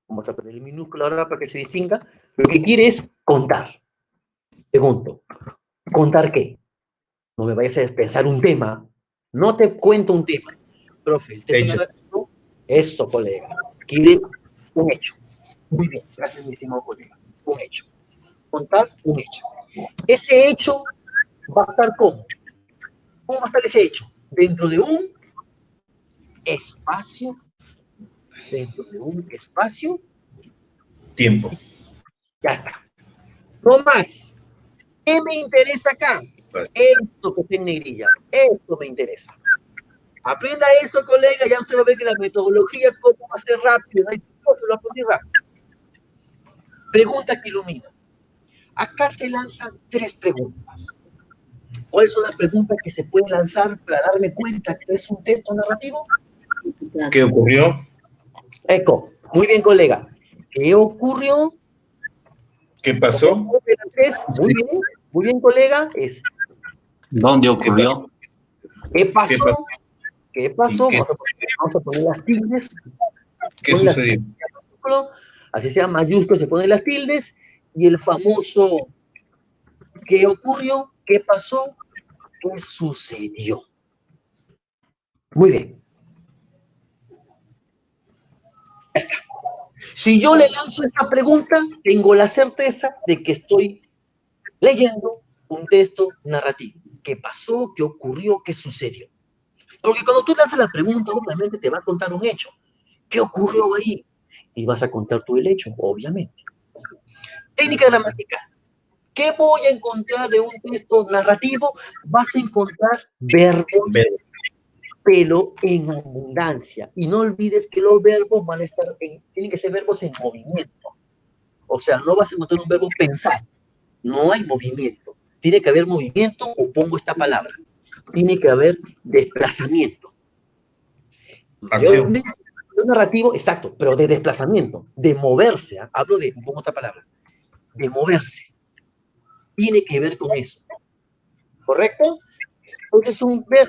vamos a poner el minúsculo ahora para que se distinga, lo que quiere es contar. Pregunto, ¿contar qué? No me vayas a pensar un tema. No te cuento un tema. Profe, el texto narrativo, eso, colega, quiere un hecho. Muy bien, gracias, mi estimado colega. Un hecho. Contar un hecho. Ese hecho va a estar ¿cómo? ¿Cómo va a estar ese hecho? Dentro de un espacio. Dentro de un espacio. Tiempo. Ya está. No más. ¿Qué me interesa acá? Esto que está en negrilla. Esto me interesa. Aprenda eso, colega. Ya usted va a ver que la metodología, cómo va a ser rápido. Lo aprendí rápido. Pregunta que ilumina. Acá se lanzan 3 preguntas. ¿Cuáles son las preguntas que se pueden lanzar para darme cuenta que es un texto narrativo? ¿Qué ocurrió? Eco. Muy bien, colega. ¿Qué ocurrió? ¿Qué pasó? Muy bien, colega. Es ¿dónde ocurrió? ¿qué pasó? ¿Qué pasó? Vamos a poner las tildes. ¿Qué sucedió? Así sea mayúsculo, se ponen las tildes. Y el famoso ¿qué ocurrió? ¿Qué pasó? ¿Qué sucedió? Muy bien. Ya está. Si yo le lanzo esa pregunta, tengo la certeza de que estoy leyendo un texto narrativo. ¿Qué pasó? ¿Qué ocurrió? ¿Qué sucedió? Porque cuando tú lanzas la pregunta, obviamente te va a contar un hecho. ¿Qué ocurrió ahí? Y vas a contar tú el hecho, obviamente. Técnica gramatical. ¿Qué voy a encontrar de un texto narrativo? Vas a encontrar verbos, pero en abundancia. Y no olvides que los verbos van a estar, tienen que ser verbos en movimiento. O sea, no vas a encontrar un verbo pensar. No hay movimiento. Tiene que haber movimiento, o pongo esta palabra. Tiene que haber desplazamiento. Acción. Narrativo, exacto, pero de desplazamiento, de moverse. Hablo de, pongo otra palabra, de moverse. Tiene que ver con eso. ¿Correcto? Entonces,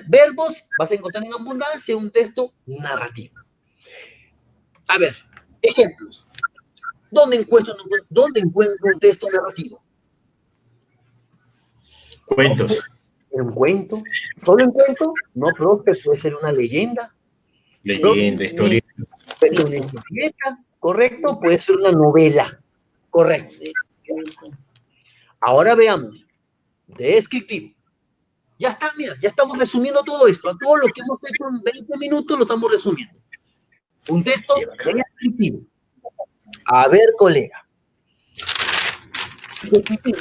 verbos vas a encontrar en abundancia un texto narrativo. A ver, ejemplos. ¿Dónde encuentro un texto narrativo? Cuentos. ¿En un cuento? ¿Solo en cuento? No, profe, puede ser una leyenda. Leyenda, historia. Puede ser una historieta, ¿correcto? Puede ser una novela, correcto. Ahora veamos. Descriptivo. Ya está, mira, ya estamos resumiendo todo esto. Todo lo que hemos hecho en 20 minutos lo estamos resumiendo. Un texto descriptivo. A ver, colega. Descriptivo.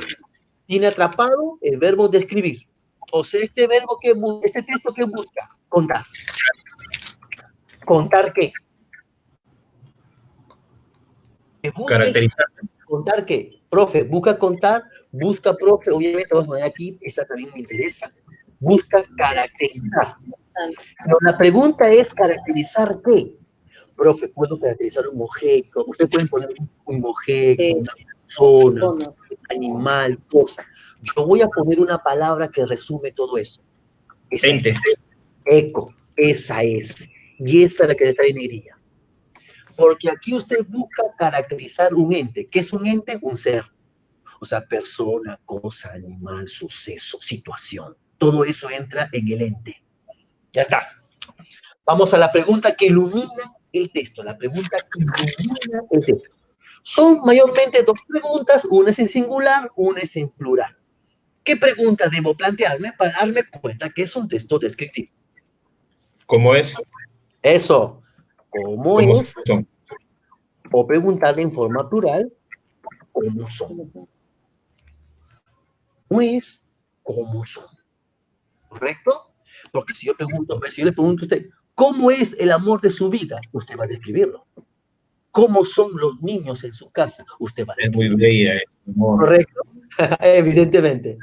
Tiene atrapado el verbo describir. O sea, este texto que busca, contar. ¿Contar qué? Caracterizar. ¿Contar qué? Profe, busca contar, busca, profe, obviamente vamos a poner aquí, esa también me interesa. Busca caracterizar. Pero la pregunta es, ¿caracterizar qué? Profe, ¿puedo caracterizar un objeto? Usted puede poner un objeto, una persona, un animal, cosa. Yo voy a poner una palabra que resume todo eso. Ente. Eco, esa es. Y esa es la que está en negrilla. Porque aquí usted busca caracterizar un ente. ¿Qué es un ente? Un ser. O sea, persona, cosa, animal, suceso, situación. Todo eso entra en el ente. Ya está. Vamos a la pregunta que ilumina el texto. La pregunta que ilumina el texto. Son mayormente dos preguntas. Una es en singular, una es en plural. ¿Qué pregunta debo plantearme para darme cuenta que es un texto descriptivo? ¿Cómo es? Eso. ¿Cómo es? Son. O preguntarle en forma plural, ¿cómo son? ¿Cómo es? ¿Cómo son? ¿Correcto? Porque si yo le pregunto a usted, ¿cómo es el amor de su vida? Usted va a describirlo. ¿Cómo son los niños en su casa? Usted va a describirlo. Es muy bella. ¿Correcto? Evidentemente.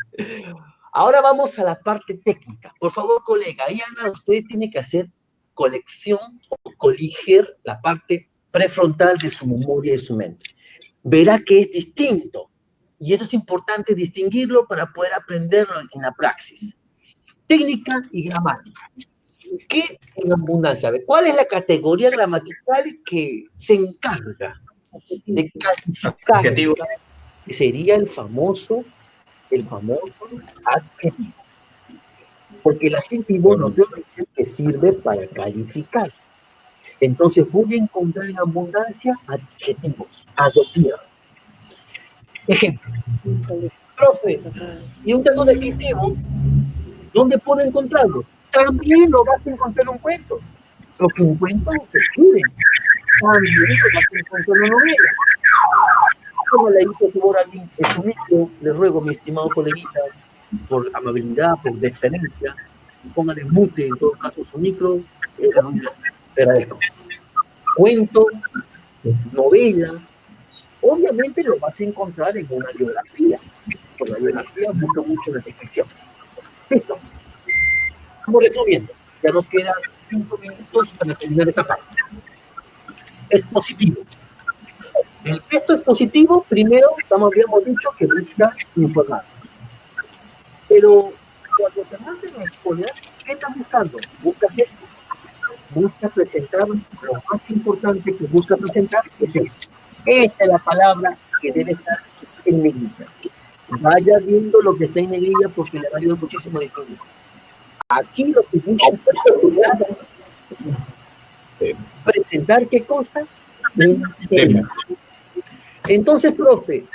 Ahora vamos a la parte técnica. Por favor, colega, ahí Ana, usted tiene que hacer colección o coliger la parte prefrontal de su memoria y de su mente. Verá que es distinto. Y eso es importante distinguirlo para poder aprenderlo en la praxis. Técnica y gramática. ¿Qué en abundancia? ¿Cuál es la categoría gramatical que se encarga de calificar? Adjetivo. Sería el famoso adjetivo. Porque el adjetivo no es que sirve para calificar. Entonces voy a encontrar en abundancia adjetivos, adjetivo. Ejemplo, profe, y un texto descriptivo, ¿dónde puedo encontrarlo? También lo vas a encontrar en un cuento. Porque un cuento se escribe. También lo vas a encontrar en una novela. Como le dice por alguien en su micro, le ruego, mi estimado coleguita, por amabilidad, por deferencia, póngale mute en todo caso su micro, te agradezco. Cuento, novelas, obviamente lo vas a encontrar en una biografía. Por la biografía busca mucho la descripción. Listo. Estamos resumiendo. Ya nos quedan 5 minutos para terminar esta parte. Expositivo. El texto expositivo, primero, habíamos dicho que busca informar. Pero cuando te manden a exponer, ¿qué estás buscando? Buscas esto. Busca presentar, lo más importante que busca presentar es esto. Esta es la palabra que debe estar en negrilla. Vaya viendo lo que está en negrilla porque le va a ayudar muchísimo a distinguir. Aquí lo que busca es presentar qué cosa. Tema. Entonces, profe,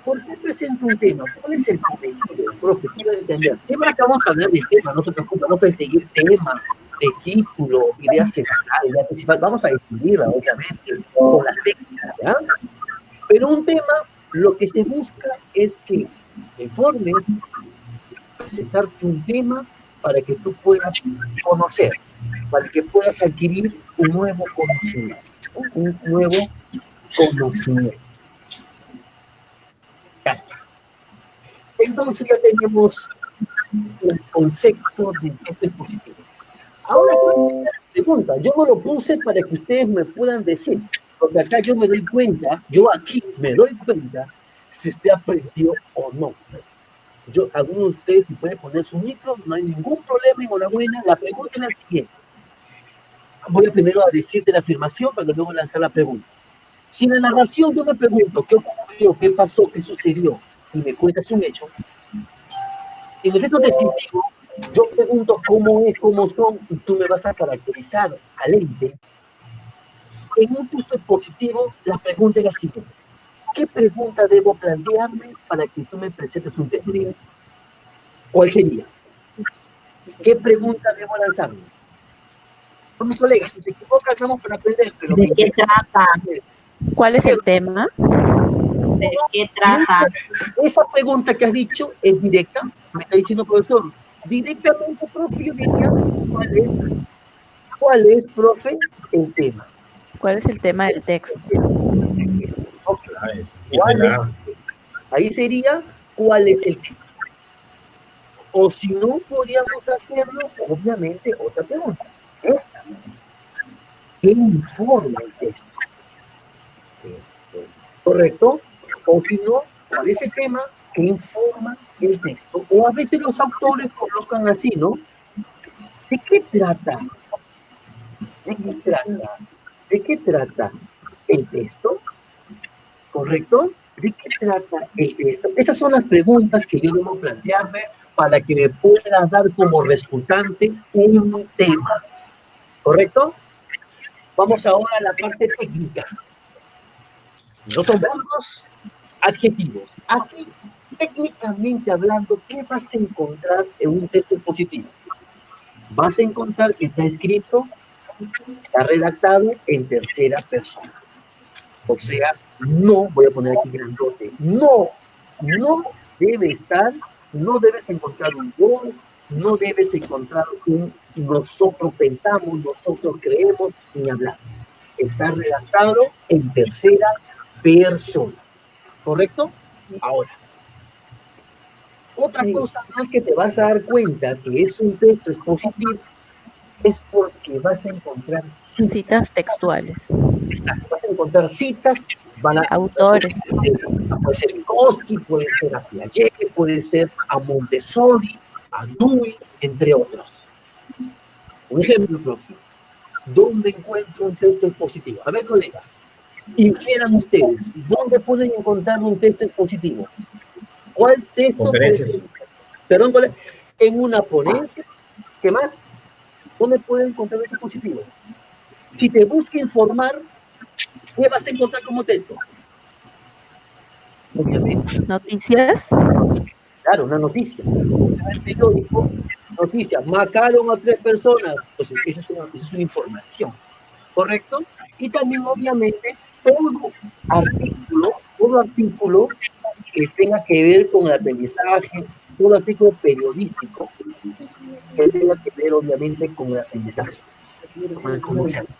¿por qué presento un tema? ¿Cuál es el comentario, profe? Quiero entender. Siempre que vamos a hablar del tema, no te preocupes, vamos a distinguir tema, de título, idea central, idea principal. Vamos a distinguirla, obviamente, con las técnicas, ¿ya? Pero un tema, lo que se busca es que informes, presentarte un tema para que tú puedas conocer, para que puedas adquirir un nuevo conocimiento. Un nuevo conocimiento. Ya está. Entonces ya tenemos el concepto de texto expositivo. Ahora, pregunta, yo no lo puse para que ustedes me puedan decir, porque acá yo me doy cuenta, yo aquí me doy cuenta si usted aprendió o no. Algunos de ustedes si pueden poner su micro, no hay ningún problema, enhorabuena. La pregunta es la siguiente. Voy primero a decirte la afirmación para luego lanzar la pregunta. Si en la narración yo me pregunto qué ocurrió, qué pasó, qué sucedió, y me cuentas un hecho, en el texto descriptivo, yo pregunto cómo es, cómo son, y tú me vas a caracterizar al ente. En un texto expositivo, la pregunta es la siguiente. ¿Qué pregunta debo plantearme para que tú me presentes un texto? ¿Cuál sería? ¿Qué pregunta debo lanzarme? Con mis colegas, si te equivocas, vamos para aprender. Pero ¿De qué trata? ¿Cuál es el tema? ¿De qué trata? Esa pregunta que has dicho es directa, me está diciendo profesor. Directamente, profe, yo diría, ¿cuál es, profe, el tema? ¿Cuál es el tema del texto? Okay. Ahí sería, ¿cuál es el tema? O si no, podríamos hacerlo, obviamente, otra pregunta. Esta. ¿Qué informa el texto? ¿Correcto? O si no, ¿cuál es el tema que informa el texto? O a veces los autores colocan así, ¿no? ¿De qué trata? ¿De qué trata? ¿De qué trata el texto? ¿Correcto? ¿De qué trata el texto? Esas son las preguntas que yo debo plantearme para que me pueda dar como resultante un tema. ¿Correcto? Vamos ahora a la parte técnica. No son verbos, adjetivos. Aquí, técnicamente hablando, ¿qué vas a encontrar en un texto expositivo? Vas a encontrar que está escrito, está redactado en tercera persona. O sea, no, voy a poner aquí grandote, no debe estar, no debes encontrar un yo, no debes encontrar un nosotros pensamos, nosotros creemos, ni hablar. Está redactado en tercera persona. ¿Correcto? Ahora, otra cosa más que te vas a dar cuenta que es un texto expositivo es porque vas a encontrar citas textuales. Exacto, vas a encontrar citas, autores. Puede ser Vygotsky, puede ser a Piaget, puede ser a Montessori, a Dewey, entre otros. Un ejemplo, profe. ¿Dónde encuentro un texto expositivo? A ver, colegas, infieran ustedes, ¿dónde pueden encontrar un texto expositivo? ¿Cuál texto? Conferencias. Perdón, colega, en una ponencia. ¿Qué más? ¿Dónde pueden encontrar un texto expositivo? Si te busca informar, ¿qué vas a encontrar como texto? Obviamente. Noticias. Claro, una noticia. El periódico, noticia, mataron a 3 personas. Entonces, esa es una información. ¿Correcto? Y también, obviamente, todo artículo que tenga que ver con el aprendizaje, todo artículo periodístico que tenga que ver, obviamente, con el aprendizaje. Con el conocimiento.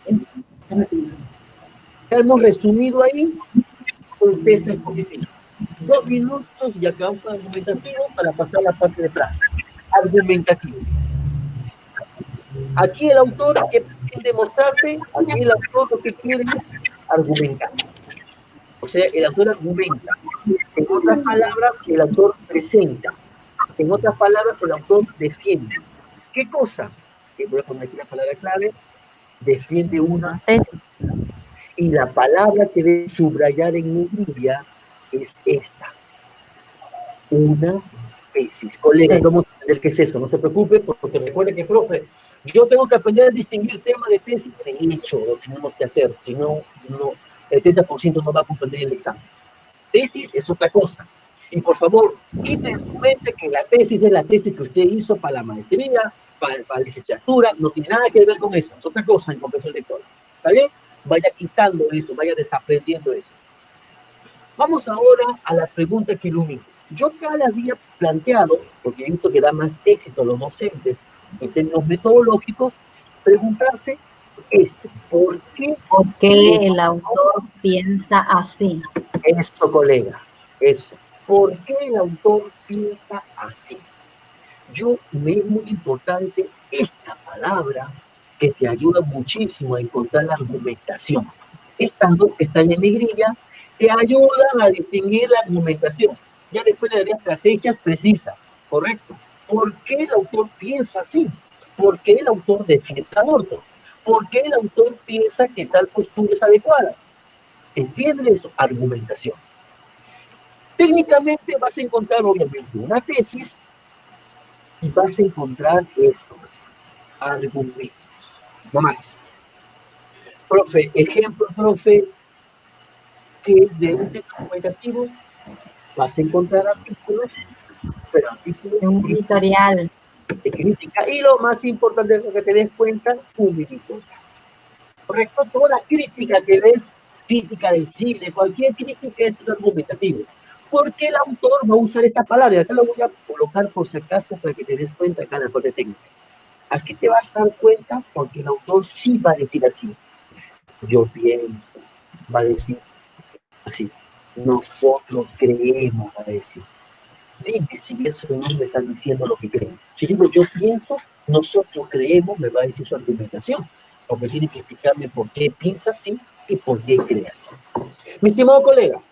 Hemos resumido ahí un texto expositivo. 2 minutos y acabamos con argumentativo para pasar a la parte de frase. Argumentativo. Aquí el autor, ¿qué pretende mostrarte? Aquí el autor lo que quiere es argumentar. O sea, el autor argumenta. En otras palabras, el autor presenta. En otras palabras, el autor defiende. ¿Qué cosa? Que voy a poner aquí la palabra clave. Defiende una tesis. Y la palabra que debe subrayar en mi Biblia es esta. Una tesis. Colegas, vamos a entender qué es eso. No se preocupe, porque recuerde que, profe, yo tengo que aprender a distinguir tema de tesis de hecho. Lo tenemos que hacer. Si no, el 30% no va a comprender el examen. Tesis es otra cosa. Y por favor, quite en su mente que la tesis es la tesis que usted hizo para la maestría, para la licenciatura. No tiene nada que ver con eso. Es otra cosa en comprensión lectora. ¿Está bien? Vaya quitando eso, vaya desaprendiendo eso. Vamos ahora a la pregunta que ilumina. Yo ya le había planteado, porque he visto que da más éxito a los docentes en términos metodológicos, preguntarse ¿por qué? ¿Por qué el autor piensa así? Eso, colega, eso. ¿Por qué el autor piensa así? Me es muy importante esta palabra que te ayuda muchísimo a encontrar la argumentación. Estas dos que están en negrilla te ayudan a distinguir la argumentación. Ya después le daré estrategias precisas, ¿correcto? ¿Por qué el autor piensa así? ¿Por qué el autor defiende el aborto? ¿Por qué el autor piensa que tal postura es adecuada? ¿Entienden eso? Argumentación. Técnicamente vas a encontrar obviamente una tesis y vas a encontrar esto, argumentos, no más. Profe, ejemplo, profe, que es de un texto argumentativo, vas a encontrar artículos, pero artículos De un editorial. de crítica, y lo más importante es que te des cuenta, jurídicos. Correcto, toda crítica que ves, crítica del cine, cualquier crítica es argumentativo. ¿Por qué el autor va a usar esta palabra? Acá lo voy a colocar por si acaso para que te des cuenta acá en la parte técnica. Aquí te vas a dar cuenta porque el autor sí va a decir así. Yo pienso, va a decir así. Nosotros creemos, va a decir. Dime si eso no me están diciendo lo que creen. Si digo yo pienso, nosotros creemos, me va a decir su argumentación. Porque tiene que explicarme por qué piensa así y por qué cree así. Mi estimado colega,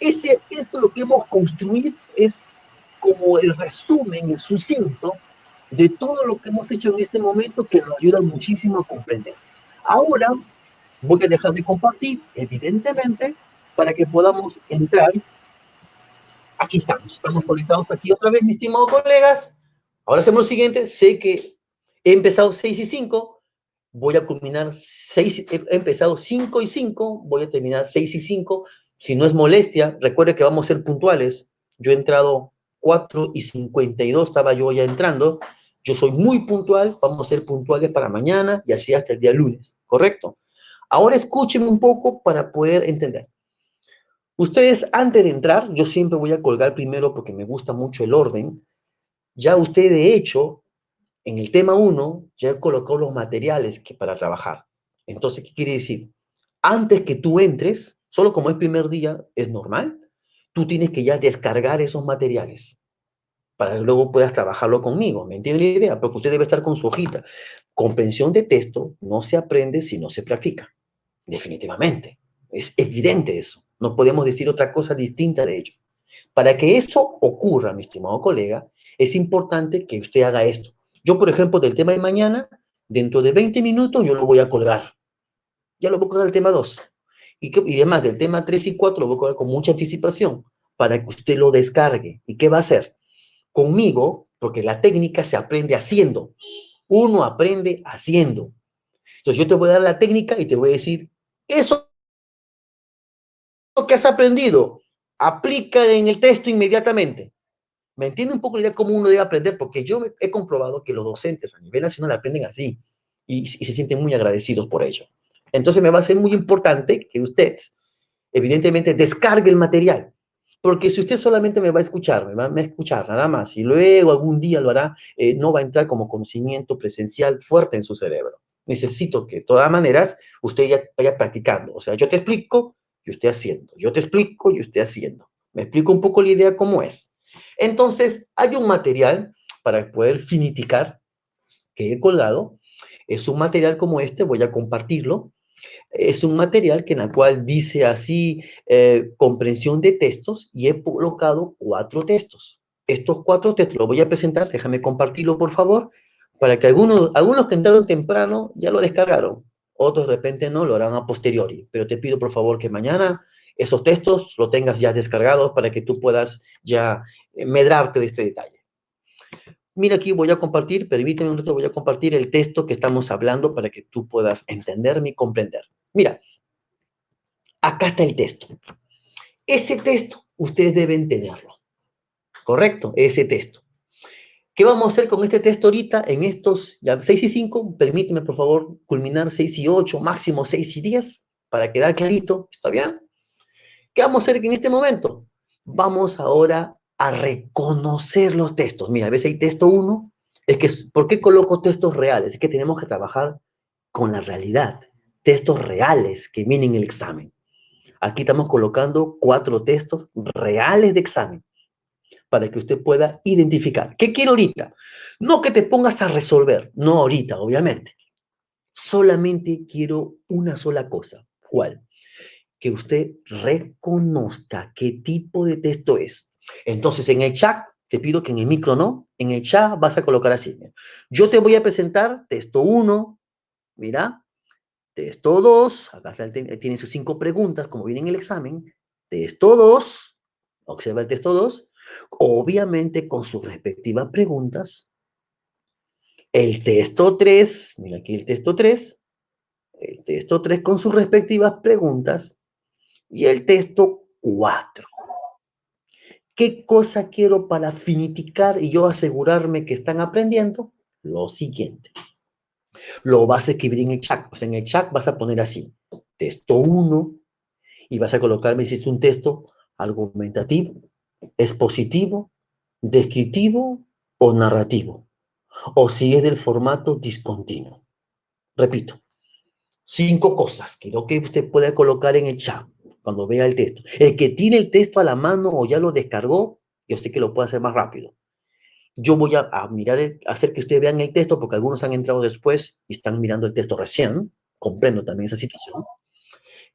eso lo que hemos construido es como el resumen, el sucinto de todo lo que hemos hecho en este momento que nos ayuda muchísimo a comprender. Ahora voy a dejar de compartir, evidentemente, para que podamos entrar. Aquí estamos conectados aquí otra vez, mis estimados colegas. Ahora hacemos lo siguiente, sé que he empezado 6:05, voy a culminar 6, he empezado 5:05, voy a terminar 6:05. Si no es molestia, recuerde que vamos a ser puntuales. Yo he entrado 4:52, estaba yo ya entrando. Yo soy muy puntual, vamos a ser puntuales para mañana y así hasta el día lunes, ¿correcto? Ahora escúchenme un poco para poder entender. Ustedes, antes de entrar, yo siempre voy a colgar primero porque me gusta mucho el orden. Ya usted, de hecho, en el tema 1, ya he colocado los materiales para trabajar. Entonces, ¿qué quiere decir? Antes que tú entres, solo como es primer día, es normal, tú tienes que ya descargar esos materiales para que luego puedas trabajarlo conmigo. ¿Me entiende la idea? Porque usted debe estar con su hojita. Comprensión de texto no se aprende si no se practica. Definitivamente. Es evidente eso. No podemos decir otra cosa distinta de ello. Para que eso ocurra, mi estimado colega, es importante que usted haga esto. Yo, por ejemplo, del tema de mañana, dentro de 20 minutos yo lo voy a colgar. Ya lo voy a colgar el tema 2. Y además, del tema 3 y 4 lo voy a colgar con mucha anticipación para que usted lo descargue. ¿Y qué va a hacer? Conmigo, porque la técnica se aprende haciendo. Uno aprende haciendo. Entonces yo te voy a dar la técnica y te voy a decir, eso que has aprendido, aplica en el texto inmediatamente. ¿Me entiende un poco la idea de cómo uno debe aprender? Porque yo he comprobado que los docentes a nivel nacional aprenden así y se sienten muy agradecidos por ello. Entonces me va a ser muy importante que usted, evidentemente, descargue el material. Porque si usted solamente me va a escuchar, me va a escuchar nada más, y luego algún día lo hará, no va a entrar como conocimiento presencial fuerte en su cerebro. Necesito que, de todas maneras, usted ya vaya practicando. O sea, yo te explico, y usted haciendo. Yo te explico, y usted haciendo. Me explico un poco la idea cómo es. Entonces, hay un material para poder finiquitar que he colgado. Es un material como este, voy a compartirlo. Es un material que en el cual dice así, comprensión de textos, y he colocado 4 textos. Estos 4 textos los voy a presentar, déjame compartirlo por favor, para que algunos que entraron temprano ya lo descargaron, otros de repente no, lo harán a posteriori, pero te pido por favor que mañana esos textos los tengas ya descargados para que tú puedas ya medrarte de este detalle. Mira, aquí voy a compartir, permíteme un rato, voy a compartir el texto que estamos hablando para que tú puedas entenderme y comprender. Mira, acá está el texto. Ese texto ustedes deben tenerlo, ¿correcto? Ese texto. ¿Qué vamos a hacer con este texto ahorita en estos ya 6:05? Permíteme, por favor, culminar 6:08, máximo 6:10, para quedar clarito. ¿Está bien? ¿Qué vamos a hacer en este momento? Vamos ahora a reconocer los textos. Mira, a veces hay texto 1, es que, ¿por qué coloco textos reales? Es que tenemos que trabajar con la realidad, textos reales que vienen en el examen. Aquí estamos colocando 4 textos reales de examen para que usted pueda identificar. ¿Qué quiero ahorita? No que te pongas a resolver, no ahorita, obviamente. Solamente quiero una sola cosa. ¿Cuál? Que usted reconozca qué tipo de texto es. Entonces, en el chat, te pido que en el micro no, en el chat vas a colocar así. Yo te voy a presentar texto 1, mira, texto 2, acá tiene sus 5 preguntas, como viene en el examen. Texto 2, observa el texto 2, obviamente con sus respectivas preguntas. El texto 3, mira aquí el texto 3 con sus respectivas preguntas. Y el texto 4. ¿Qué cosa quiero para finiquitar y yo asegurarme que están aprendiendo? Lo siguiente. Lo vas a escribir en el chat. O sea, en el chat vas a poner así, texto 1, y vas a colocarme si es un texto argumentativo, expositivo, descriptivo o narrativo. O si es del formato discontinuo. Repito, 5 cosas que quiero que usted pueda colocar en el chat cuando vea el texto. El que tiene el texto a la mano o ya lo descargó, yo sé que lo puede hacer más rápido. Yo voy a mirar, hacer que ustedes vean el texto, porque algunos han entrado después y están mirando el texto recién. Comprendo también esa situación.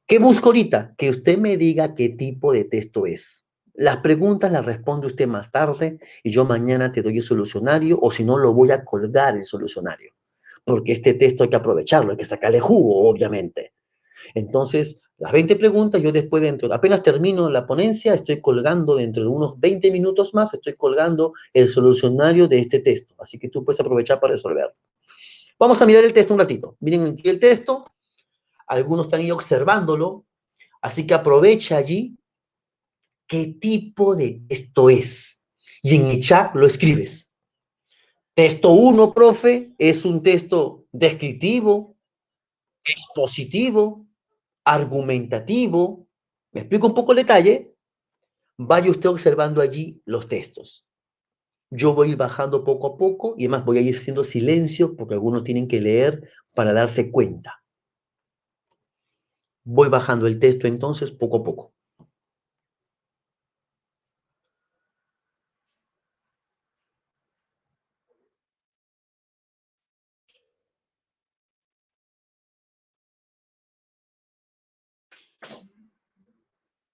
¿Qué busco ahorita? Que usted me diga qué tipo de texto es. Las preguntas las responde usted más tarde y yo mañana te doy el solucionario, o si no, lo voy a colgar el solucionario. Porque este texto hay que aprovecharlo, hay que sacarle jugo, obviamente. Entonces, las 20 preguntas, yo después apenas termino la ponencia, estoy colgando dentro de unos 20 minutos más, estoy colgando el solucionario de este texto. Así que tú puedes aprovechar para resolverlo. Vamos a mirar el texto un ratito. Miren aquí el texto. Algunos están ahí observándolo. Así que aprovecha allí qué tipo de texto es. Y en el chat lo escribes. Texto 1, profe, es un texto descriptivo, expositivo, argumentativo. ¿Me explico un poco el detalle? Vaya usted observando allí los textos. Yo voy a ir bajando poco a poco y además voy a ir haciendo silencio porque algunos tienen que leer para darse cuenta. Voy bajando el texto entonces poco a poco.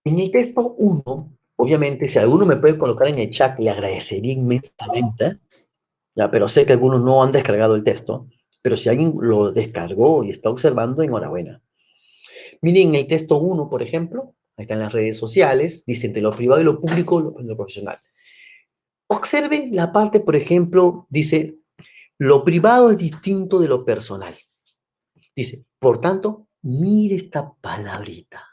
En el texto 1, obviamente, si alguno me puede colocar en el chat, le agradecería inmensamente, ya, pero sé que algunos no han descargado el texto, pero si alguien lo descargó y está observando, enhorabuena. Miren, en el texto 1, por ejemplo, ahí están las redes sociales, dice entre lo privado y lo público, lo profesional. Observen la parte, por ejemplo, dice, lo privado es distinto de lo personal. Dice, por tanto, mire esta palabrita.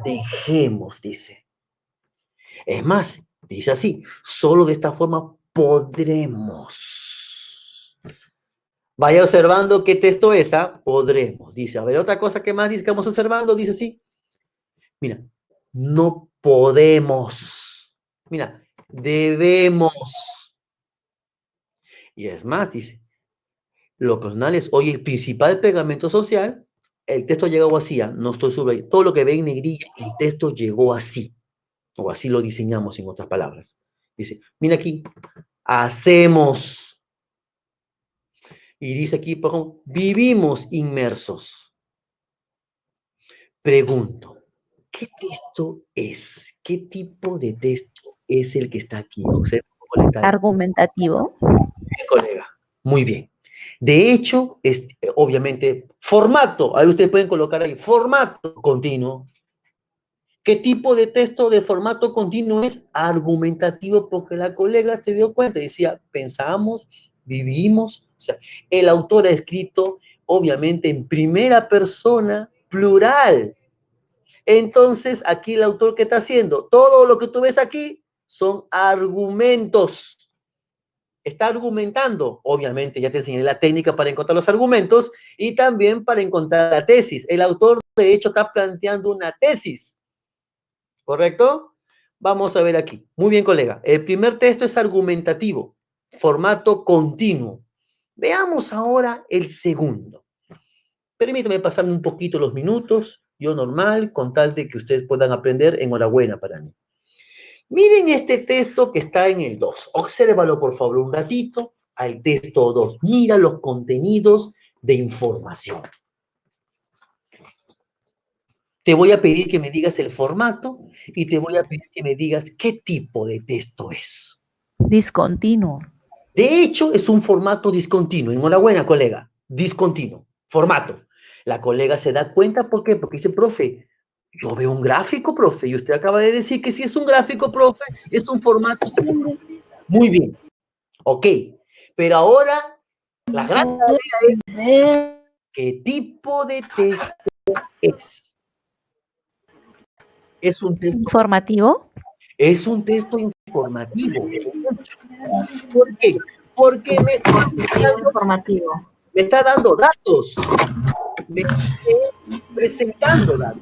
Dejemos, dice. Es más, dice así, solo de esta forma podremos. Vaya observando qué texto es, ¿ah? Podremos. Dice, a ver, otra cosa que más dice que vamos observando, dice así. Mira, no podemos. Mira, debemos. Y es más, dice, lo personal es hoy el principal pegamento social. El texto llegó así, no estoy sobre todo lo que ve en negrilla, el texto llegó así, o así lo diseñamos en otras palabras. Dice, mira aquí, hacemos. Y dice aquí, por ejemplo, vivimos inmersos. Pregunto, ¿qué texto es? ¿Qué tipo de texto es el que está aquí? Observa cómo le está. Argumentativo. Bien, colega. Muy bien. De hecho, obviamente, formato. Ahí ustedes pueden colocar ahí, formato continuo. ¿Qué tipo de texto de formato continuo es? Argumentativo, porque la colega se dio cuenta, decía, pensamos, vivimos. O sea, el autor ha escrito, obviamente, en primera persona, plural. Entonces, aquí el autor, ¿qué está haciendo? Todo lo que tú ves aquí son argumentos. Está argumentando. Obviamente, ya te enseñé la técnica para encontrar los argumentos y también para encontrar la tesis. El autor, de hecho, está planteando una tesis. ¿Correcto? Vamos a ver aquí. Muy bien, colega. El primer texto es argumentativo, formato continuo. Veamos ahora el segundo. Permítame pasarme un poquito los minutos, yo normal, con tal de que ustedes puedan aprender, enhorabuena para mí. Miren este texto que está en el 2. Obsérvalo, por favor, un ratito al texto 2. Mira los contenidos de información. Te voy a pedir que me digas el formato y te voy a pedir que me digas qué tipo de texto es. Discontinuo. De hecho, es un formato discontinuo. Enhorabuena, colega. Discontinuo. Formato. La colega se da cuenta, ¿por qué? Porque dice, profe, yo veo un gráfico, profe, y usted acaba de decir que si es un gráfico, profe, es un formato. Muy bien. Ok. Pero ahora, la gran tarea es ¿qué tipo de texto es? Es un texto Informativo. Es un texto informativo. ¿Por qué? Porque me está dando datos. Me está presentando datos.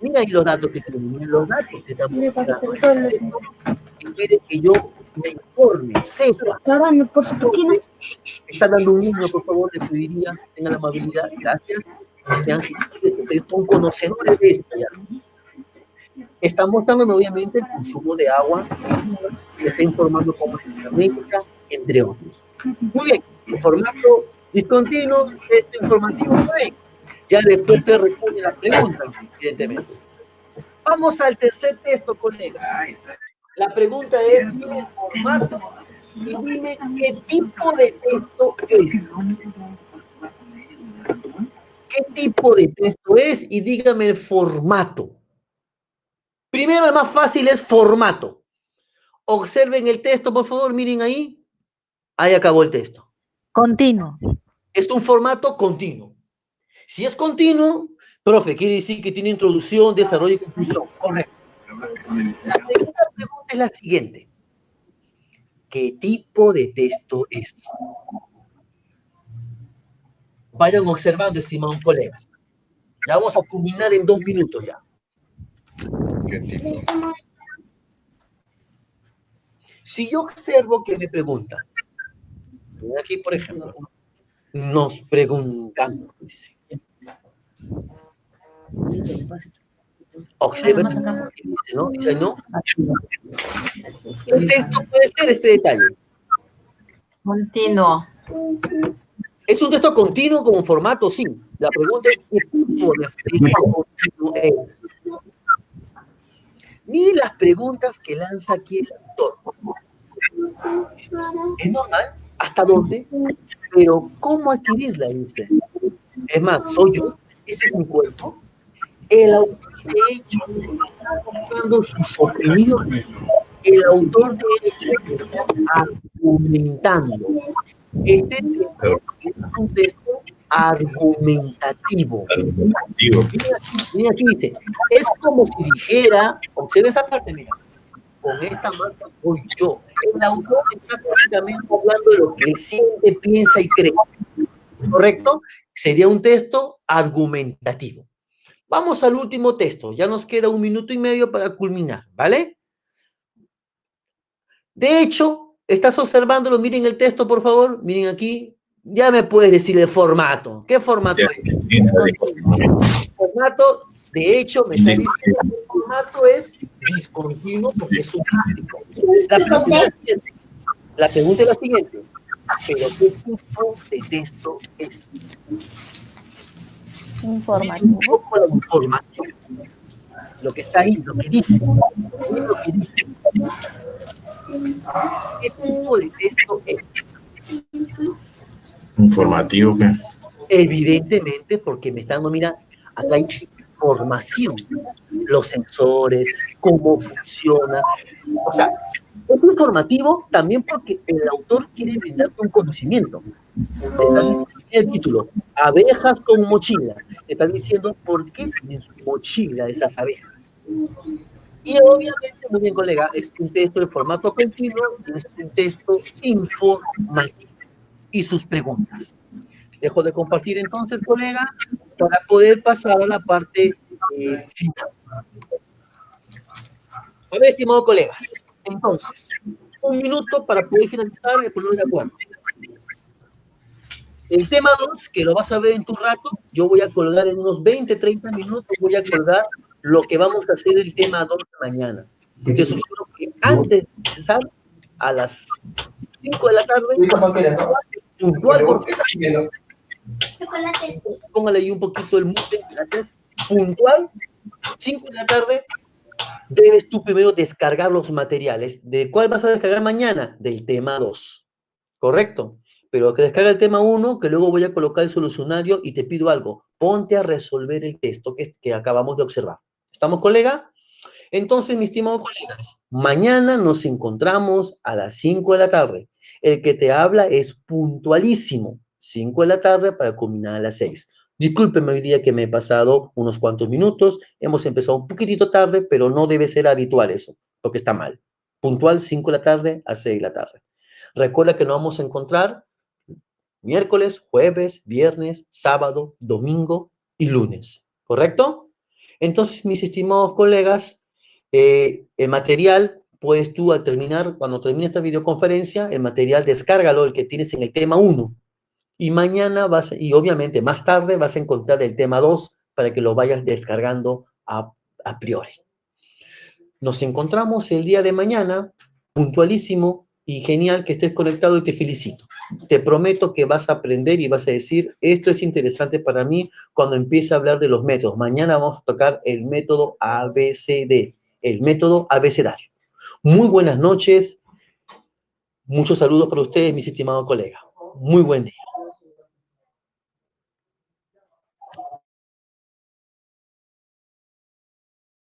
Mira ahí los datos que tiene. Mira los datos que estamos presentando. Que quiere que yo me informe, sepa. Me está dando un niño, por favor, le pediría, tenga la amabilidad. Gracias. Sean gentiles, ustedes son conocedores de esto ya. Está mostrándome obviamente el consumo de agua, me está informando cómo es la métrica, entre otros. Muy bien, el formato discontinuo, texto informativo, muy bien. Ya después usted responde las preguntas, evidentemente. Vamos al tercer texto, colega. La pregunta es, dime el formato y dime qué tipo de texto es. ¿Qué tipo de texto es? Y dígame el formato. Primero, el más fácil es formato. Observen el texto, por favor, miren ahí. Ahí acabó el texto. Continuo. Es un formato continuo. Si es continuo, profe, quiere decir que tiene introducción, desarrollo y conclusión. Correcto. La segunda pregunta es la siguiente. ¿Qué tipo de texto es? Vayan observando, estimados colegas. Ya vamos a culminar en 2 minutos ya. ¿Qué tipo? Si yo observo que me preguntan, aquí por ejemplo, nos preguntamos, dice. Observen, dice, ¿no? Dice, ¿no? El texto puede ser este detalle. Continuo. ¿Es un texto continuo como formato? Sí. La pregunta es, ¿qué tipo de texto continuo es? Miren las preguntas que lanza aquí el autor. Es normal, ¿hasta dónde? Pero, ¿cómo adquirirla? Dice. Es más, ¿soy yo? ¿Ese es mi cuerpo? El autor, de hecho, está mostrando sus opiniones. El autor, de hecho, está argumentando. Este texto es un texto argumentativo. Mira aquí dice, es como si dijera, observa esa parte, mira, con esta marca soy yo. El autor está prácticamente hablando de lo que él siente, piensa y cree. ¿Correcto? Sería un texto argumentativo. Vamos al último texto. Ya nos queda 1 minuto y medio para culminar, ¿vale? De hecho, ¿estás observándolo? Miren el texto, por favor. Miren aquí. Ya me puedes decir el formato. ¿Qué formato es? El formato, de hecho, me está diciendo que el formato es discontinuo porque es un gráfico. La pregunta es la siguiente. ¿Pero qué tipo de texto es? Informativo. Un poco la información. Lo que está ahí, lo que dice. Miren lo que dice. ¿Qué tipo de texto es? Informativo, ¿qué? Evidentemente, porque me están dando, mira, acá hay información, los sensores, cómo funciona. O sea, es informativo también porque el autor quiere brindarte un conocimiento. Te está diciendo el título, abejas con mochila. Te están diciendo por qué tienen su mochila esas abejas. Y obviamente, muy bien, colega, es un texto de formato continuo, es un texto informativo. Y sus preguntas. Dejo de compartir entonces, colega, para poder pasar a la parte final. A ver, estimados colegas, entonces, 1 minuto para poder finalizar y ponernos de acuerdo. El tema 2, que lo vas a ver en tu rato, yo voy a colgar en unos 20, 30 minutos, voy a colgar lo que vamos a hacer el tema 2 de mañana. Te sugiero que antes de empezar, a las 5 de la tarde, puntual, por favor, póngale ahí un poquito el mute, gracias, puntual, 5 de la tarde, debes tú primero descargar los materiales. ¿De cuál vas a descargar mañana? Del tema 2, ¿correcto? Pero que descarga el tema 1, que luego voy a colocar el solucionario y te pido algo. Ponte a resolver el texto que acabamos de observar. ¿Estamos, colega? Entonces, mis estimados colegas, mañana nos encontramos a las 5 de la tarde. El que te habla es puntualísimo. 5 de la tarde para culminar a las 6. Discúlpeme hoy día que me he pasado unos cuantos minutos. Hemos empezado un poquitito tarde, pero no debe ser habitual eso, porque está mal. Puntual 5 de la tarde a 6 de la tarde. Recuerda que nos vamos a encontrar miércoles, jueves, viernes, sábado, domingo y lunes, ¿correcto? Entonces, mis estimados colegas, el material, puedes tú al terminar, cuando termine esta videoconferencia, el material descárgalo, el que tienes en el tema 1, y mañana y obviamente más tarde vas a encontrar el tema 2 para que lo vayas descargando a priori. Nos encontramos el día de mañana, puntualísimo, y genial que estés conectado y te felicito. Te prometo que vas a aprender y vas a decir, esto es interesante para mí cuando empiece a hablar de los métodos. Mañana vamos a tocar el método ABCD, el método abecedario. Muy buenas noches, muchos saludos para ustedes, mis estimados colegas. Muy buen día.